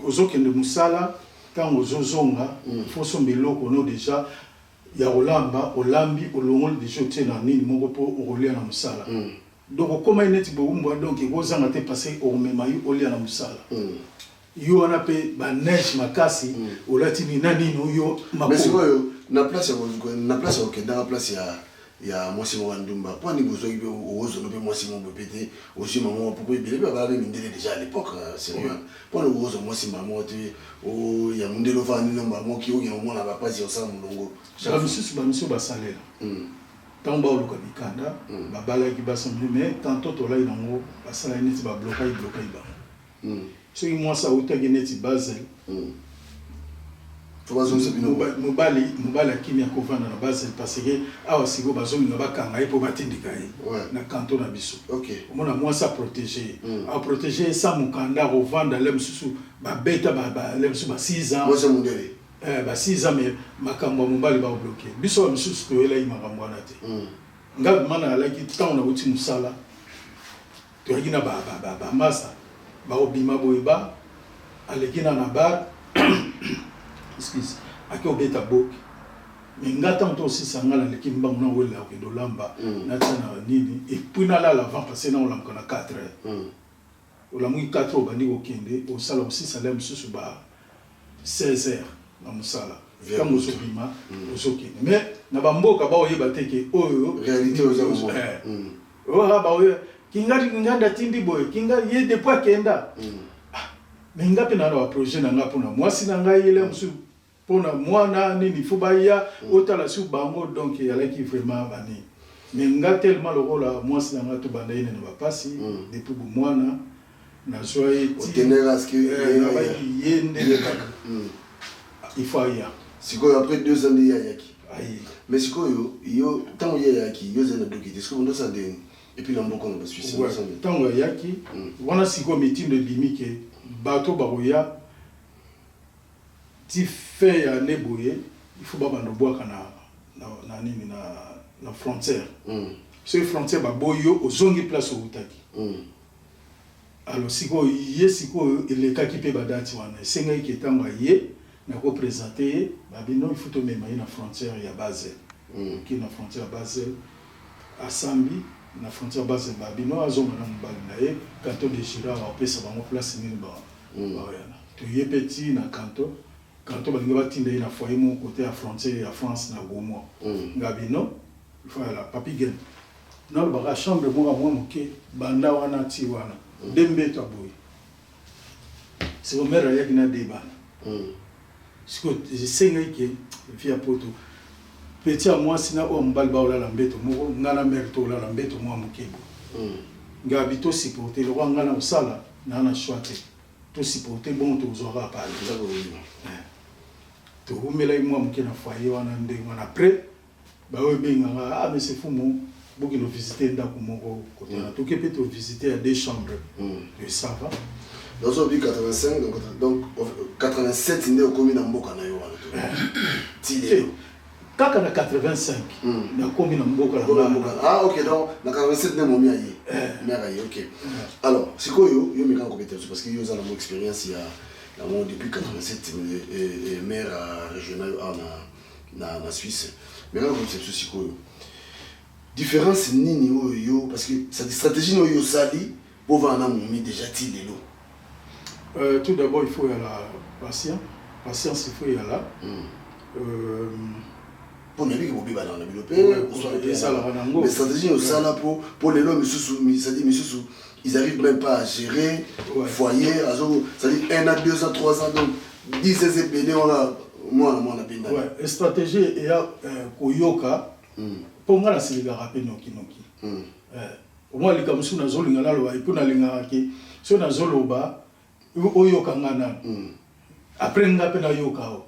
[SPEAKER 1] ozokende musala quand ozozonga faut son biloko no déjà ya olamba olambi olongol déjà te na nini moko po olia na musala donc comment il est bon donc il vous en a passé au même maillot au lieu à musala yo on a pe ba neige makasi au latini nani no yo
[SPEAKER 2] mais c'est quoi na place OK dans la place il y a moi Simon Ndumba pour ni besoin que au zone moi Simon Bopété aussi maman pour il bien ba déjà à l'époque sérieux pour le gros moi Simon maman il y a Mundelo Vani no maman qui au moment là pas si on ça mulongo
[SPEAKER 1] monsieur basalela tant ba oluka bikanda ba bala ki basamble mais tantôt to là inango basala neti ba bloquer ba so moi ça utagi neti Basel mobali akimi akovanda na Basel parce que awa siko bazominga bakanga ye po batindika ye na canton na biso omona moi ça protéger a protéger ça mukanda kovanda le msusu babeta le msusu ba 6 ans
[SPEAKER 2] moi c'est mondele
[SPEAKER 1] ba 6 ans mais makambo mobali ba bloquer biso msusu to ela makambo na te ngabi mana alaki tant na uti musala to yakina ba masa ba obima boyeba alekina na bar excuse aki obeta bok mais ngata on aussi sangala leki mbang na wela ko do lamba na tsana nini et puis na la avant passer na olam kona 4 olam 4 obandi okende o sala aussi salem susu ba 16 heures na musala comme au sobima au sokene mais na bamboka ba oyeba teke oyo
[SPEAKER 2] réalité aux hommes
[SPEAKER 1] ora ba oyo kinga tindi boy kinga ye depuis kenda mais ngapi na wa projet na ngapo na mwasi na ngai ile musu pona mwana nini fubaya otala su bango donc il allait qui vraiment bani mais nga tellement le rôle mwasi na ngato banda ine na bapasi depuis bu mwana na soye
[SPEAKER 2] ti otenera ce que
[SPEAKER 1] yende il faut ya
[SPEAKER 2] siko après 2 ans de yaki mais siko yo tant yaki yo zena dokiti siko ndo sa deni et puis l'amboko na Suisse
[SPEAKER 1] tant yaki wana siko meeting de bimike bato baroya ti fait ya neboye il faut ba bando boaka na nini na frontière so frontière ba boyo ozongi place au utaki alors siko il kaki pe badati wana senga iketanga ye na ko présenter ba bino il faut to mema na frontière ya Basel qui na frontière Basel à Sambi na frontière Basel ba bino azonga na mbali na ye canton de Chira va pesa ba mo place nini ba to ye petit na canton balinga batinda na foyer mon côté à frontière ya France na Gomo ngabino il faut la papigène na ba chambre mo moke banda wana ti wana dembe to boy c'est au maire ya kina débat siko senga ke via poto petit à moi sina o mbal ba ola mbeto mo ngana mère to ola mbeto mo mokebo ngabito supporter le roi ngana osala na choite to supporter bon to zora pas to humela moi mokena foyer wana ndengana après ba we benga mais c'est fou mon beaucoup de visiter ndako moko côté na to ke peut visiter à 2 chambres et ça va
[SPEAKER 2] dans ce 85 donc 87 ndé okomi na mboka na yo wana ti lelo
[SPEAKER 1] kaka na 85 na komi na mboka
[SPEAKER 2] ah OK donc na 87 ndé momi ayi mère OK alors sikoyo yo meka compétence parce que yo za la expérience ya depuis 87 maire régional na Suisse mais là comme c'est sikoyo différence nini yo parce que cette stratégie no yo sali pour vendre momi déjà ti lelo
[SPEAKER 1] tout d'abord il faut y la patience il faut y là
[SPEAKER 2] pour ne pas que dans la développer mais stratégie au sala pour les hommes ils arrivent même pas à gérer foyer ça dit 1 à 2 à 3 ans donc 10 CPD on a moi on a bien
[SPEAKER 1] ouais stratégie et koyoka pour moi la c'est le rappeler noki au moins les comme sous na zolinga la loi et pour na linga ki so na zoloba oyoka ngana après ngape na yoka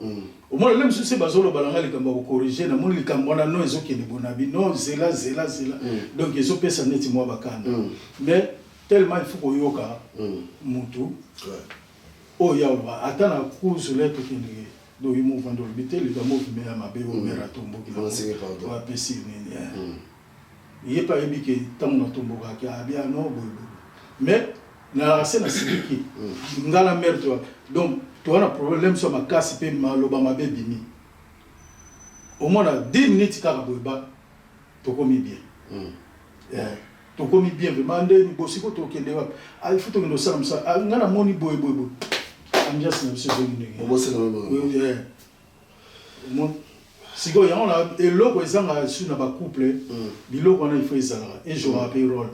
[SPEAKER 1] au moins même si c'est bazolo balanga likamba ko corriger na mon likambo na no ezokende bonabi no zela donc ezo pesa neti moi bakanda mais tellement il faut ko yoka mutu oh ya ba atana kuzu leto kindi do yimo vando bitel le mouvement ya mabe o mera tombo ki na wa pesi ni yepa ebike tamu na tombo ka ya bia no bobo mais na c'est na siki ngala mer toi donc tu as un problème sur ma casse pe maloba mabe bimi au moins 10 minutes ka boba to komi bien to komi bien vraiment nde ni bosiko to kende wa il faut to no salam sa ngana moni boy ambiance na biso zongi
[SPEAKER 2] Moi c'est non.
[SPEAKER 1] Moi siko ya on a eloko ezanga su na ba couple biloko na il faut ezala et je rappelle rôle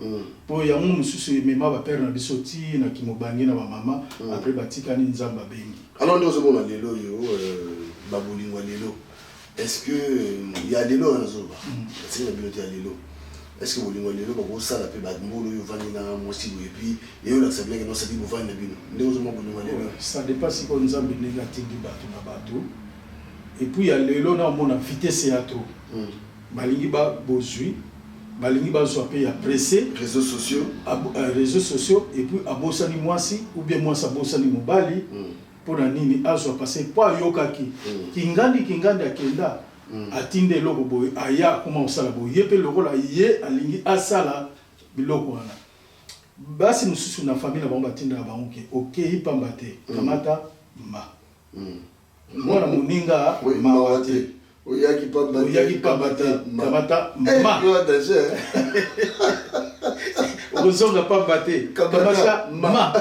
[SPEAKER 1] pour ya on mususu mema ba père na biso ti na kimobangi na ba mama après batika ni nzamba bengi.
[SPEAKER 2] Alors nous sommes dans lelo yo babolingwa lelo. Est-ce que il y a des lots dans zoba? C'est la bibliothèque à lelo. Est-ce que bolingwa lelo ba ko sala pe ba mbolo yo vani na mosibo et puis et on accepte que non ça dit bo vani na bino. Nous sommes bolingwa lelo.
[SPEAKER 1] Ça dépasse si ko nzamba négatif bato na bato. Et puis il y a lelo na mona vitesse ya trop. Balingi ba bozui, balingi ba zo pe ya pressé,
[SPEAKER 2] réseaux sociaux,
[SPEAKER 1] et puis abosani mwasi ou bien mwasa abosani mobali. Pour la nini azo passer pas yokaki kingandi akenda atinde loko boy aya kuma osala boy yepe loko la ye alingi asala biloko wana basi mususu na famille na bango batinda bango ke okay pambate kamata ma mwana muninga mawate
[SPEAKER 2] oyaki pambate
[SPEAKER 1] kamata ma ozonga pambate kamata ma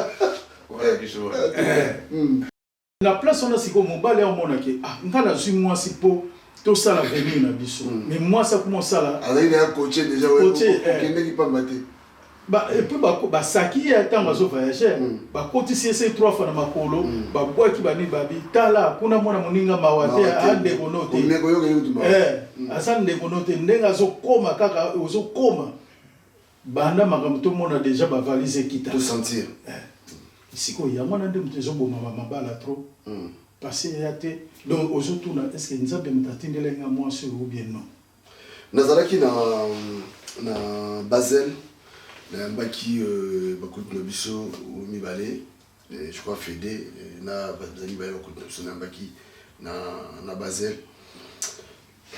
[SPEAKER 1] la place on a si comme mobile on mona ke ngana zui moi si po to ça la venir na biso mais moi ça comment ça là
[SPEAKER 2] il est coaché déjà qui pas maté
[SPEAKER 1] ba et puis ba saki ya tanga zo voyager ba koti c'est 3 fois na makolo ba bois ki bani babi tala kuna mona moninga mawate ande bonote asa nde bonote ndenga zo koma kaka zo koma banda makambo to mona déjà ba valise kita
[SPEAKER 2] to sentir
[SPEAKER 1] siko ya mwana nde mtezo boma mabala trop passer yate donc aujourd'hui est-ce que nzambe mtatindela nga moi sur ou bien non
[SPEAKER 2] nazalaki na Basel na mbaki bakut na biso mibale je crois Fédé na bazali ba bakut na biso na mbaki na Basel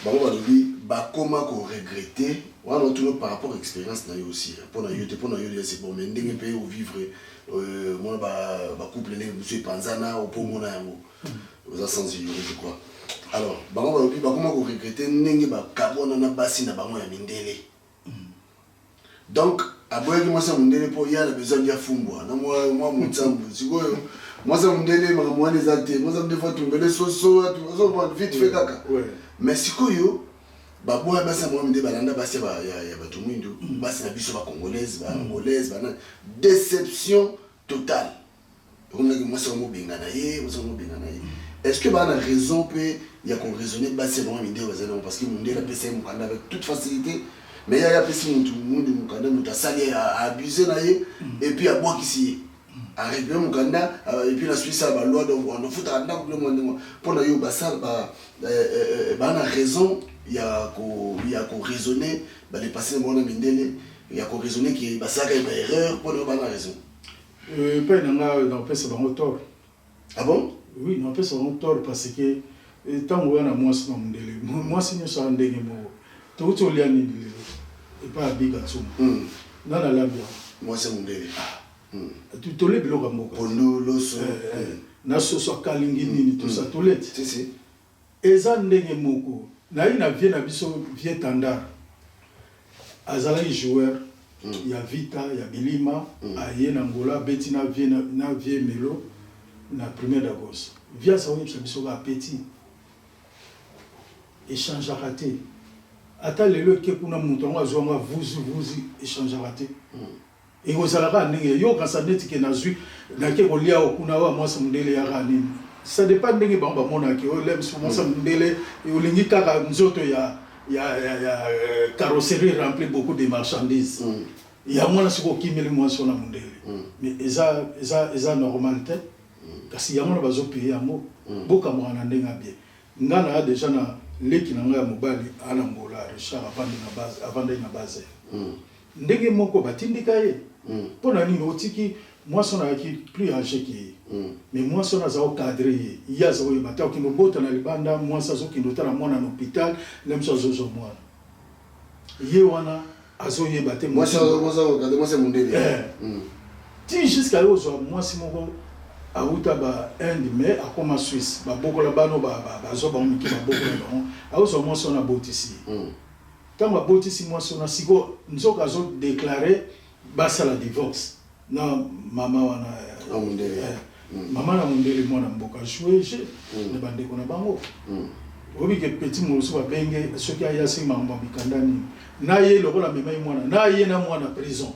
[SPEAKER 2] bango balobi bakoma ko regretter wana tout par rapport à expérience na yo aussi pour na yo c'est bon mais ndenge pe au vivre moi ba couple ne monsieur panzana au pomona yango aux sens je crois alors bango balobi bakoma ko regretter ndenge ba kabona na basi na bango ya mindele donc aboye moi ça mindele po ya la besoin ya fumbwa na moi mutsambu sikoyo moi ça mindele makamwa les actes moi ça me fois tumbele soso vite fait kaka mais sikoyo baboya basa moi minde balanda basi ya bato mwindu basi na biso ba congolaise ba angolaise ba déception totale on a moi ça mo bingana ye est-ce que ba na raison peut il y a qu'on raisonner basi moi minde bazana parce que minde la PC mo kanda avec toute facilité mais il y a PC monde mo kanda mo tasali a abusé na ye et puis a boire ici a régler mon kanda et puis la Suisse a ba loi donc on faut tanda pour na yo basa ba na raison il y a qu'on raisonner bah les passer mon mindele il y a qu'on raisonner qui bah ça a une erreur pour ne pas la raison
[SPEAKER 1] pas dans pesa bango tort
[SPEAKER 2] ah bon
[SPEAKER 1] oui non pesa bango tort parce que tant on a moi c'est mindele moi c'est nous ça ndenge mo to liani et pas biga tsum na la bien
[SPEAKER 2] moi c'est mindele
[SPEAKER 1] tu tolé biloko moko
[SPEAKER 2] pondo loso
[SPEAKER 1] na soso kalingi nini tout ça tolé
[SPEAKER 2] si
[SPEAKER 1] eza ndenge moko na ina vie na biso vie tandar azala joueur ya vita ya bilima aye na ngola beti na vie melo na 1er d'agosto via sa web biso ka petit échange raté ata lelo ke kuna mutu ngo azonga vuzi échange raté et ozalaka ndenge yo kansa neti ke na zui na ke kolia okuna wa mwasa mundele ya rani ça dépend ndenge bango bamona ke o lem sur mwasa mundele olingi kaka nzoto ya carrosserie rempli beaucoup de marchandises ya mwana siko kimeli mwasa na mundele mais eza normalité kasi ya mwana bazo payer yango boka mwana ndenga bien ngana a déjà na leki na nga mobali ana ngola Richard avant na base ndenge moko batindika ye pona nini otiki moi son aki plus âgé qui mais moi son azao cadré il y a zo bata ki mbota na libanda moi ça zo ki ndotala mwana na hôpital même ça zo mwana ye wana azo ye baté
[SPEAKER 2] moi ça regarde moi c'est mon délire
[SPEAKER 1] ti jusqu'à ozo moi si moko auta ba Inde mais a comme Suisse ba bokola bano ba zo ba miki ba bokola non a ozo moi son abotisi tant que boti 6 mois sur na siko nzoka zo déclarer basa la divorce na mama wana mama na mondele mwana mboka jouer jeu ne bande ko na bango obi ke petit moso ba benge soki aya se mama bikandani na ye lokola mema mwana na ye na mwana prison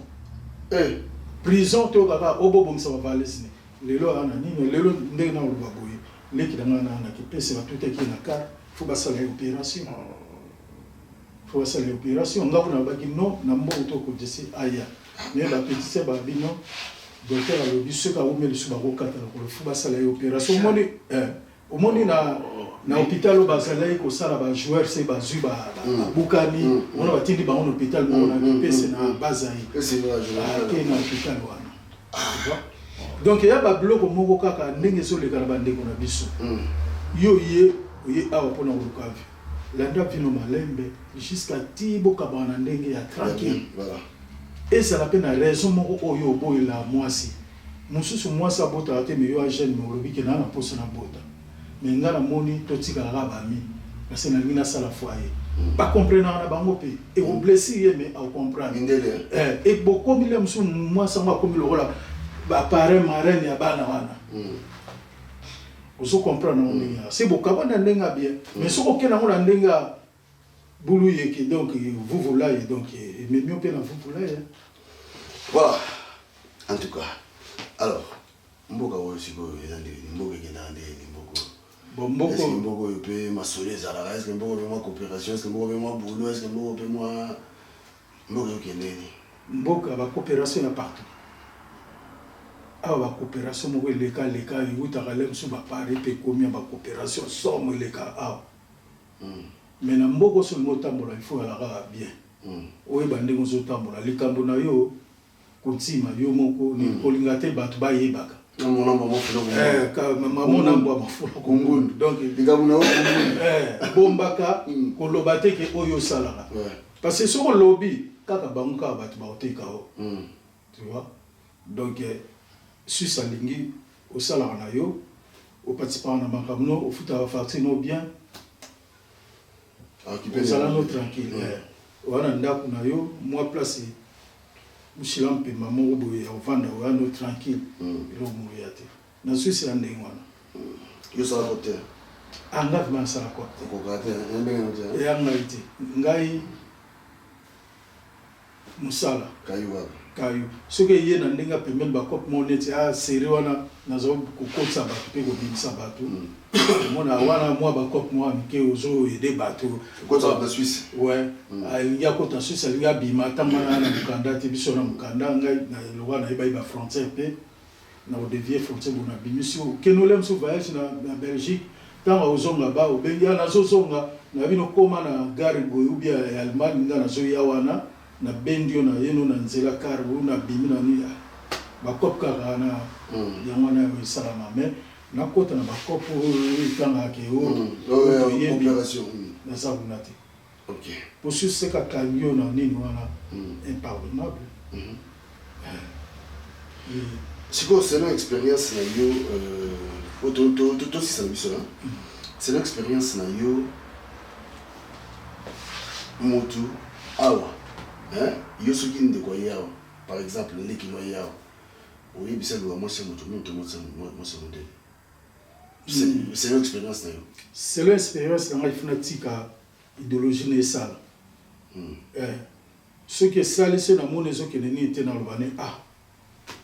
[SPEAKER 1] prison to kaka obobo msa valesine lelo ana nini lelo ndenge na oluba boye leki danga na ki pese ba tout ki na car faut ba sala opération nga kuna baki non na mbo to ko desi aya mais ba petit se ba bino docteur alobi ce ka omeli suba ko kata ko faut ba sala opération au moni na hôpital ba sala ko sala ba joueur se ba zuba bukani on va tindi ba en hôpital mo na pese na bazai
[SPEAKER 2] c'est là je
[SPEAKER 1] vais na hôpital wana donc ya ba bloco moko kaka ndenge so le karabande ko na biso yo ye awa pona ko kavi landa vino malembe jusqu'à tibo kabana ndenge ya tranquille
[SPEAKER 2] voilà
[SPEAKER 1] et ça la peine à raison moko oyo boy la mwasi mususu mwasa bota ate me yo a jeune me robi ke na na posa na bota mais ngana moni to tika la bami parce na ngina sala foyer pas comprendre na bango pe et on blesser mais au comprendre et beaucoup mille musu mwasa ngwa komi lokola ba pare marraine ya bana wana vous comprenez c'est beaucoup quand on a bien mais ce qu'on a on a ndenga boulou yeke donc vous voulez donc mais mieux que vous voulez
[SPEAKER 2] voilà en tout cas alors mboka wo siko ezandi mboka kendande mboka bon mboka pe masole zala est-ce que mboka ma coopération est-ce que mboka ma boulot est-ce que mboka moi mboka kendeni
[SPEAKER 1] mboka ba coopération na partout awa coopération mo leka yuta lem su ba pare pe komia ba coopération somme leka awa mais na mboko so mo tambola il faut ala bien oye bande mo so tambola likambo na yo kutsima yo moko ni kolinga te batu ba yebaka
[SPEAKER 2] mon namba mo fulo
[SPEAKER 1] ka maman namba mo fulo kungundu donc
[SPEAKER 2] likambo na yo
[SPEAKER 1] bombaka ko lobate ke oyo salaka parce que so lobby kaka banka batu ba oteka o tu vois donc Suisse alingi au salaire na yo au participant na makamno au futa facture no bien au salaire no tranquille wana ndaku na yo moi place mushilampe maman oboye ovanda wana tranquille ilo muyate na Suisse andeng wana
[SPEAKER 2] yo sala côté
[SPEAKER 1] anga ma sala côté
[SPEAKER 2] ko gate ndenge
[SPEAKER 1] ya ngaiti ngai musala kayo soki ye na ndenge pembeni bakope mo neti aseri wana nazo kokotisa bato mpe kobimisa bato mona wana mwa bakope mwa mike ozoyede bato
[SPEAKER 2] na Suisse
[SPEAKER 1] alingi akota Suisse alingi abima ntango na mokanda te biso na mokanda ngai lokwa nayebai bafrontière mpe na kodevie frontière bona bimisi okende olem so voyage na Belgique ntango ozonga ba obengi nazozonga na bino koma na gare boye ubia ya Allemagne nga nazoya wana na bendio na yeno na nzela karu na bimi na ni bakop kaka na yango na salama mais na kota na bakop itanga ke
[SPEAKER 2] opération
[SPEAKER 1] na sabunati
[SPEAKER 2] OK
[SPEAKER 1] pour ce c'est ka kanyo na nini wana impardonnable
[SPEAKER 2] siko c'est une expérience na yo to si ça biso c'est une expérience na yo motu awa yo soki ndeko yao par exemple leki no yao oui bisa lo moi c'est moto modèle c'est une expérience na yo
[SPEAKER 1] c'est l'expérience na fanatika idéologie na sala ce que ça c'est na mona zo keneni te na lobane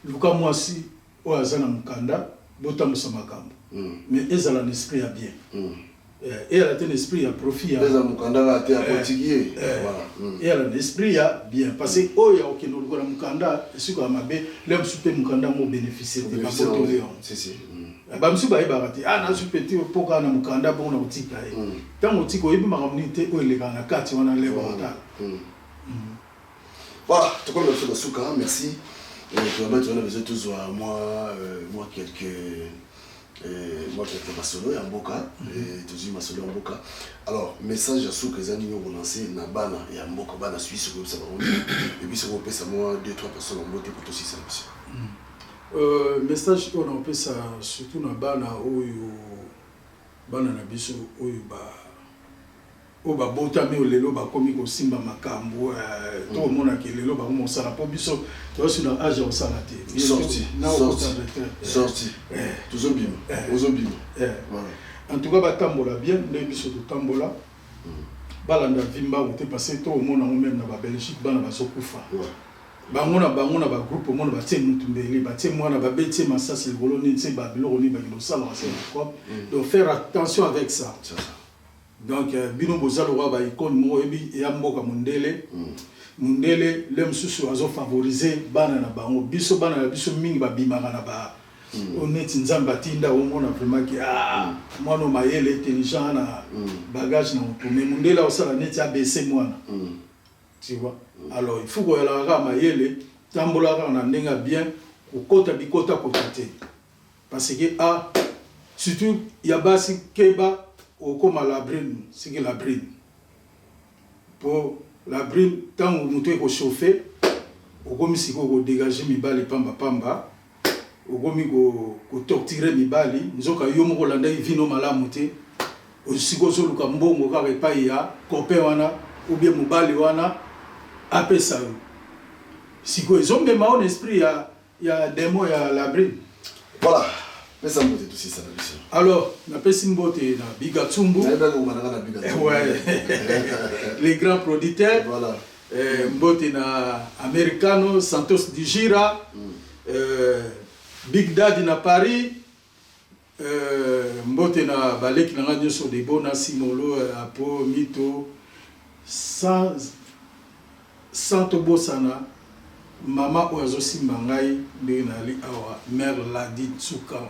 [SPEAKER 1] luka mwasi o azana mukanda botambusa makambo mais ezala l'esprit ya bien et elle a un esprit à profit et elle a un esprit à bien parce que oh ya ok no lukona mukanda esiko amabe le msupe mukanda mo bénéficier de la photo léon
[SPEAKER 2] si
[SPEAKER 1] ba msuba ibakati na supeti poka na mukanda bon na utika tango tiko yibi makamnité o eleka na kati wana le bota
[SPEAKER 2] voilà tout comme le suka merci et pour mettre on a besoin tous moi quelques masolo ya mboka tozui masolo ya mboka alors message à ceux que zani yo relancer na bana ya mboka bana Suisse ko ça ba et puis c'est qu'on peut ça moi 2-3 personnes en mbote pour tout ça
[SPEAKER 1] message on peut ça surtout na bana oyo bana na biso oyo o ba botami o lelo ba komi ko simba makambo to mona ke lelo ba mo sala po biso to sur la age o sala te
[SPEAKER 2] sorti toujours bien
[SPEAKER 1] voilà en tout cas ba tambola bien ne biso to tambola balanda vimba o te passer to mona o même na ba Belgique bana ba sokufa bango na ba groupe mona ba tie mutumbeli ba tie mona ba betie masasi le ni tie ba biloko ni ba kilo sala c'est quoi donc faire attention avec ça. Donc bino bozalo wa ba icône mo ebi ya mboka mundele le msusu azo favoriser bana na bango biso bana na biso mingi ba bimaka na ba oneti nzamba tinda o mona vraiment ki mwana mayele intelligent na bagage na otomé mundele osala neti ABC mwana tu vois alors il faut que la ga mayele tambola na ndenga bien kokota bikota kotate parce que surtout ya basi keba comme la brune, c'est que la brune. Pour la brune, tant que vous êtes chauffé, vous avez dégagé mes balles pamba, vous avez torturé mes balles, vous avez dit que vous avez dit que vous avez dit que vous avez dit que vous avez dit que vous si vous avez même un esprit, il y a des mots, il y a la brune.
[SPEAKER 2] Voilà. Mais ça me aussi ça.
[SPEAKER 1] Alors, na Pessimbote na Bigatsumbu. Les grands producteurs.
[SPEAKER 2] Voilà.
[SPEAKER 1] Mbote na Americano, Santos Dijira, Big Daddy na Paris. Mbote na Balek na Radio sur des bons Simolo, Apo, Mito, Santo Bosana. Mama oazo simbangai de nali awa mère Ladi Tsuka.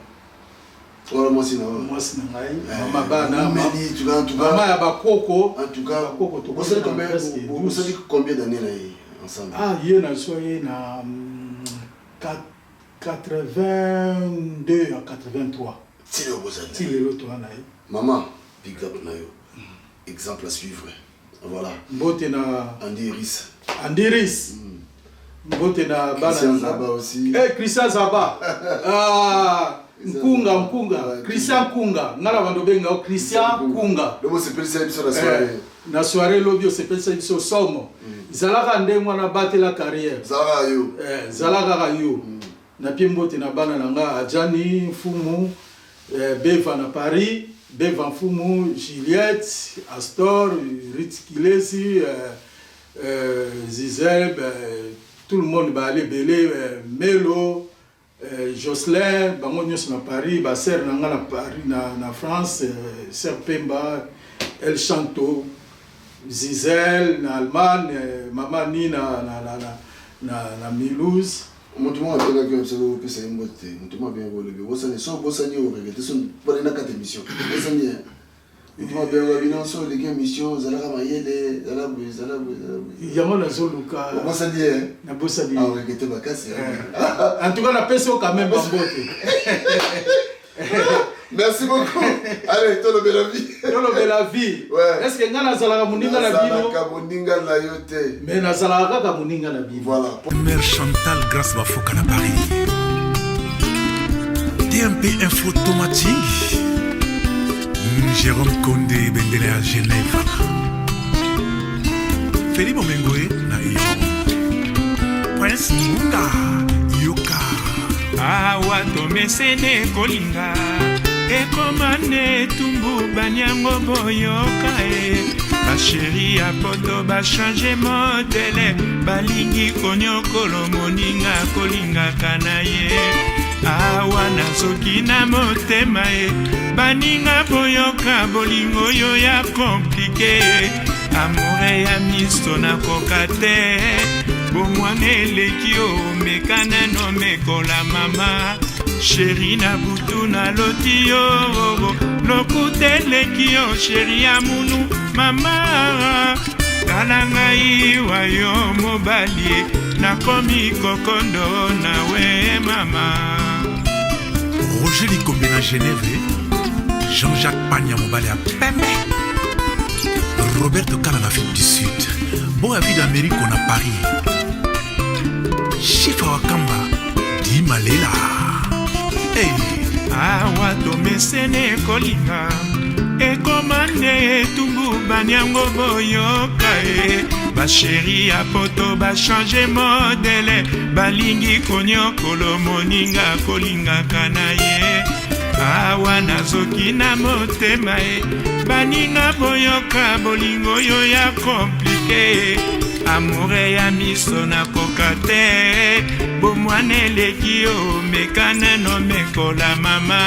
[SPEAKER 2] Voilà moi c'est
[SPEAKER 1] mama bana mama ya bakoko
[SPEAKER 2] en tout cas vous savez combien d'années là ensemble?
[SPEAKER 1] Hier na soyé na 82 à 83.
[SPEAKER 2] Tile maman big up na yo exemple à suivre. Voilà.
[SPEAKER 1] Mbote na
[SPEAKER 2] Andiris.
[SPEAKER 1] Mbote na bana
[SPEAKER 2] Christian Zaba aussi.
[SPEAKER 1] Christian Zaba. Nkunga. Christian Nkunga. Ngala bando benga o Christian Nkunga.
[SPEAKER 2] Lobo se pèse émission la soirée.
[SPEAKER 1] Na soirée lobio se pèse émission somo. Zalaka ndengwa na battre la carrière. Zalaka yo. Na piembote na bana nanga Ajani Fumu Beva na Paris, Beva Fumu Juliette, Astor, Ritz Kilesi, Zizel, tout le monde va aller belé Melo, Jocelyn, bango nyos na Paris, ba sœur nanga na Paris na France, sœur Pemba, El Chanto, Zizel na Allemagne, maman ni na Milouz.
[SPEAKER 2] Montez-moi un peu là que vous pouvez savoir montez-moi bien vous le vous savez so vous savez au regret sont pas dans quatre émissions vous savez montez-moi bien vous non so les émissions zalaka mayele zala
[SPEAKER 1] yama na zoluka
[SPEAKER 2] vous savez
[SPEAKER 1] na bosali
[SPEAKER 2] ah regretter bakasi
[SPEAKER 1] en tout cas la personne quand même bambote.
[SPEAKER 2] Merci beaucoup. Allez, Tolo Belavi.
[SPEAKER 1] Tolo Belavi.
[SPEAKER 2] Ouais.
[SPEAKER 1] Est-ce que ngana zalaka muninga na bino?
[SPEAKER 2] Zalaka muninga na yote.
[SPEAKER 1] Mais na zalaka ka muninga na bino.
[SPEAKER 2] Voilà.
[SPEAKER 11] Mère Chantal grâce à Foka na Paris. TMP Info Automatique. Jérôme Condé Bendele à Genève. Felipe Omengoé na Iyo. Prince Munga Yoka.
[SPEAKER 12] Awa tomesene kolinga ekomane tumbu banyango boyoka basheri ya poto bachange modele balingi konyokolo moninga kolingaka na ye awa nazoki na motema baninga boyoka bolingo oyo ya komplike amore ya misto nakoka te bomwane eleki omekana no mekola mama sheri na butu na loti yo lokuta eleki yo sheri ya munu mama tala ngai wa yo mobali nakomi kokondo nawe mama.
[SPEAKER 11] Roger Likombe na Genève, Jean-Jacques Pagna mobali à Pembe, Roberto Kala en Afrique du Sud, bon avis d'Amérique on a Paris. Chifa Wakamba, Di Malela.
[SPEAKER 12] Hey. Awa tomesene kolinga ekomane etumbu banyango boyoka e basheri ya poto bachange modele balingi konyokolo moninga kolingaka na ye awa nazoki na motema e baninga boyoka bolingo oyo ya komplike amore ya miso na koka te bomwane eleki yo mekana no mekola mama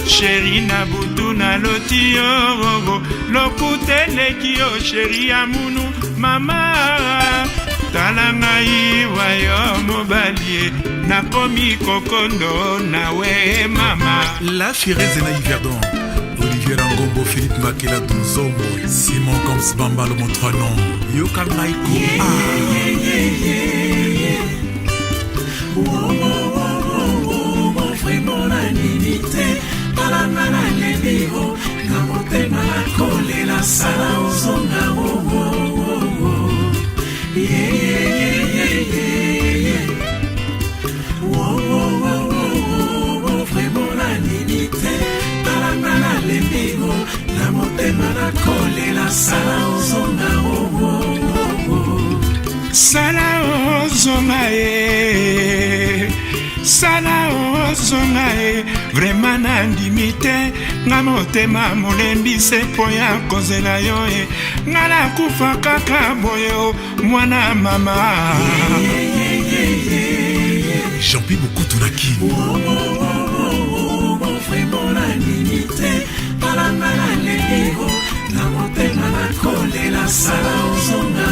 [SPEAKER 12] sheri na butu na loti yo lokuta eleki yo sheri ya munu mama tala ngai wayo mobali nakomi kokondo nawe mama
[SPEAKER 11] La Firese na Yverdon Olivier Rangombo, Philippe Makela Dunzomo, Simon Combs Bamba le Montronon, Yoka Maiko.
[SPEAKER 13] Vraiment la nidité, talana la lébiro, namote malakole la sala ozonga vraiment la nidité, talana la lébiro, namote malakole la sala ozonga
[SPEAKER 12] sala ozonga sala ozonga vraiment nandimi te nga motema molembi se po ya kozela yo nga nakufa kaka boye mwana mama
[SPEAKER 11] Jean-Pierre Bokutu Naki
[SPEAKER 13] vraiment nandimi te talanga na leliro na motema nakolela sala ozonga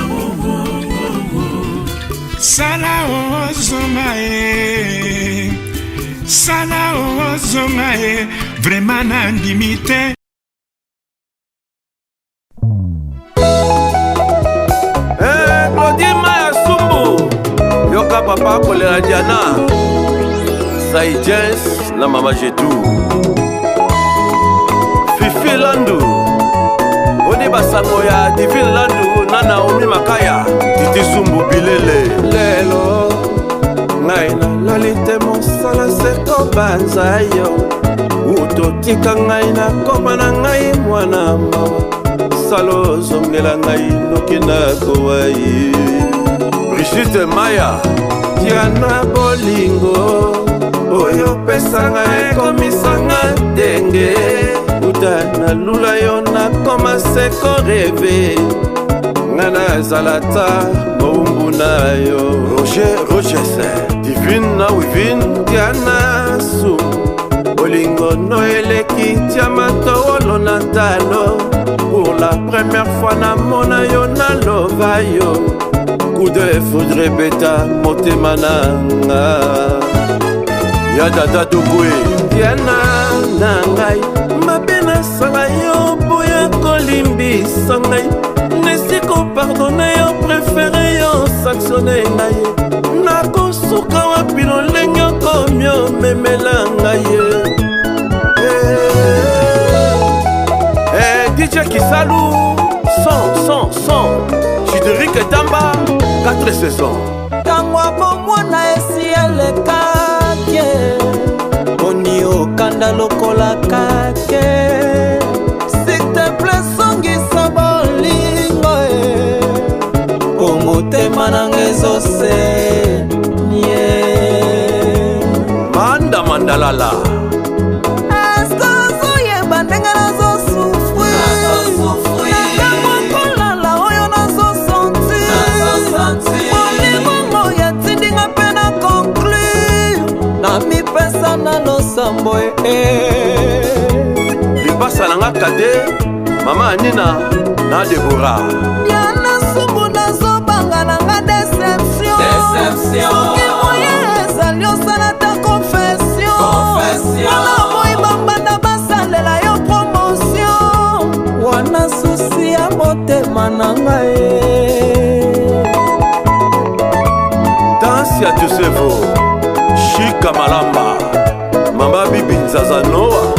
[SPEAKER 12] sala ozonga vraiment nandimi te
[SPEAKER 14] Claudie Maya Sumbu yoka papa kolera Diana Sai Jens na mama Jetou Fifi Landu Odi basango ya Divine Landu na Naomi Makaya Titi Sumbu Bilele lelo ngai na lolite mosala seko banza yo utotika ngai na koma na ngai mwana mawa salo zongela ngai noki na kowai Brigitte Maya Diana bolingo oyo pesanga ekomisanga denge uta na lula yo na koma seko reve ngana zalata moumbu na yo Roger Divine na Wivine Diana Su Bolingo no eleki Tiamato olo na talo pour la première fois na mona yo na lova yo coup de foudre beta motema nanga ya dada dogwe Diana nangai mabena sala yo boya kolimbisa ngai nesiko pardonne yo préféré yo sanctionné ngai nakosuka wapi lolenge okomio memela ngai DJ Kisalou son Chideric Damba 4 saisons
[SPEAKER 15] Tangwa bomwana esi elekake Oni okanda lokola kake S'il te plaît songisa bolingo Omotema nangezose
[SPEAKER 14] Manda mandalala
[SPEAKER 15] Esko zoyeba ndenge nazosufri Nakamokolala oyo nazosanti Bolingo yatindinga mpe na conclure Na mipesa na losambo
[SPEAKER 14] Libasa nanga kade Mama Anina na Deborah
[SPEAKER 15] Diana Sumbu nazobanga nanga déception Soki moye ezali osala ta confession Wana moi bambanda basalela yo promotion Wana susi ya motema nanga
[SPEAKER 14] Dansi ya Josevo Shika Malamba Mama Bibi Nzaza Noah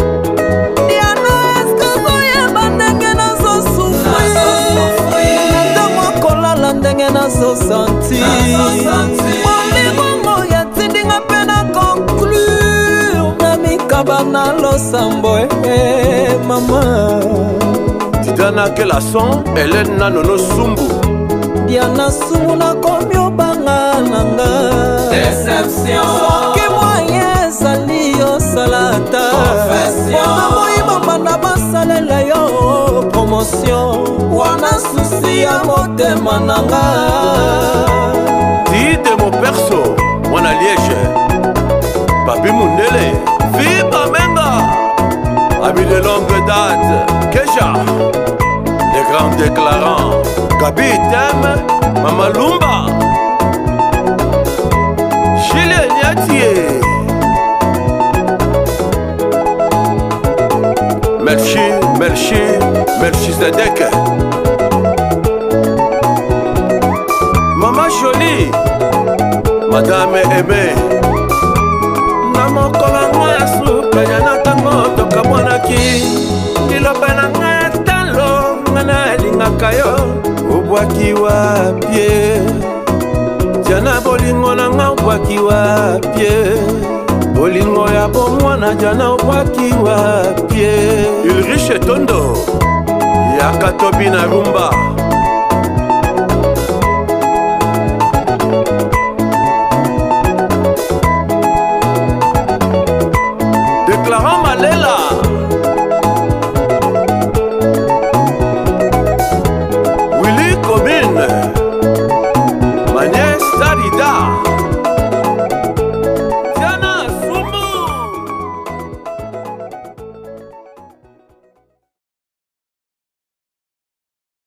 [SPEAKER 15] Diana eske zoyeba ndenge nazosufri Natamokolala ndenge nazosanti Bolingo yatindinga mpe na conclure Na na bana losambo mama
[SPEAKER 14] Diana Kelason, Hélène Nanono Sumbu
[SPEAKER 15] Diana Sumbu nakomi obanga nanga Déception soki moye ezali osalata wana moyiba banda basalela yo promotion wana susi ya motema nanga
[SPEAKER 14] Dide mon perso, mwana liège Papi Mundele, Viva Menga Ami de longue date, Keja Les grands déclarants, Gabi Tem, Mama Lumba Chile Niatie Merci Zedek Mama Jolie Madame Aimée Namokolanga ya supe ya natango toka mwanaki Liloba na nga talo ngana lingaka yo Ubwaki wapye Jana bolingo na nga ubwaki wapye Bolingo ya bomwana jana ubwaki wapye Ulrich Tondo Yakatobi na rumba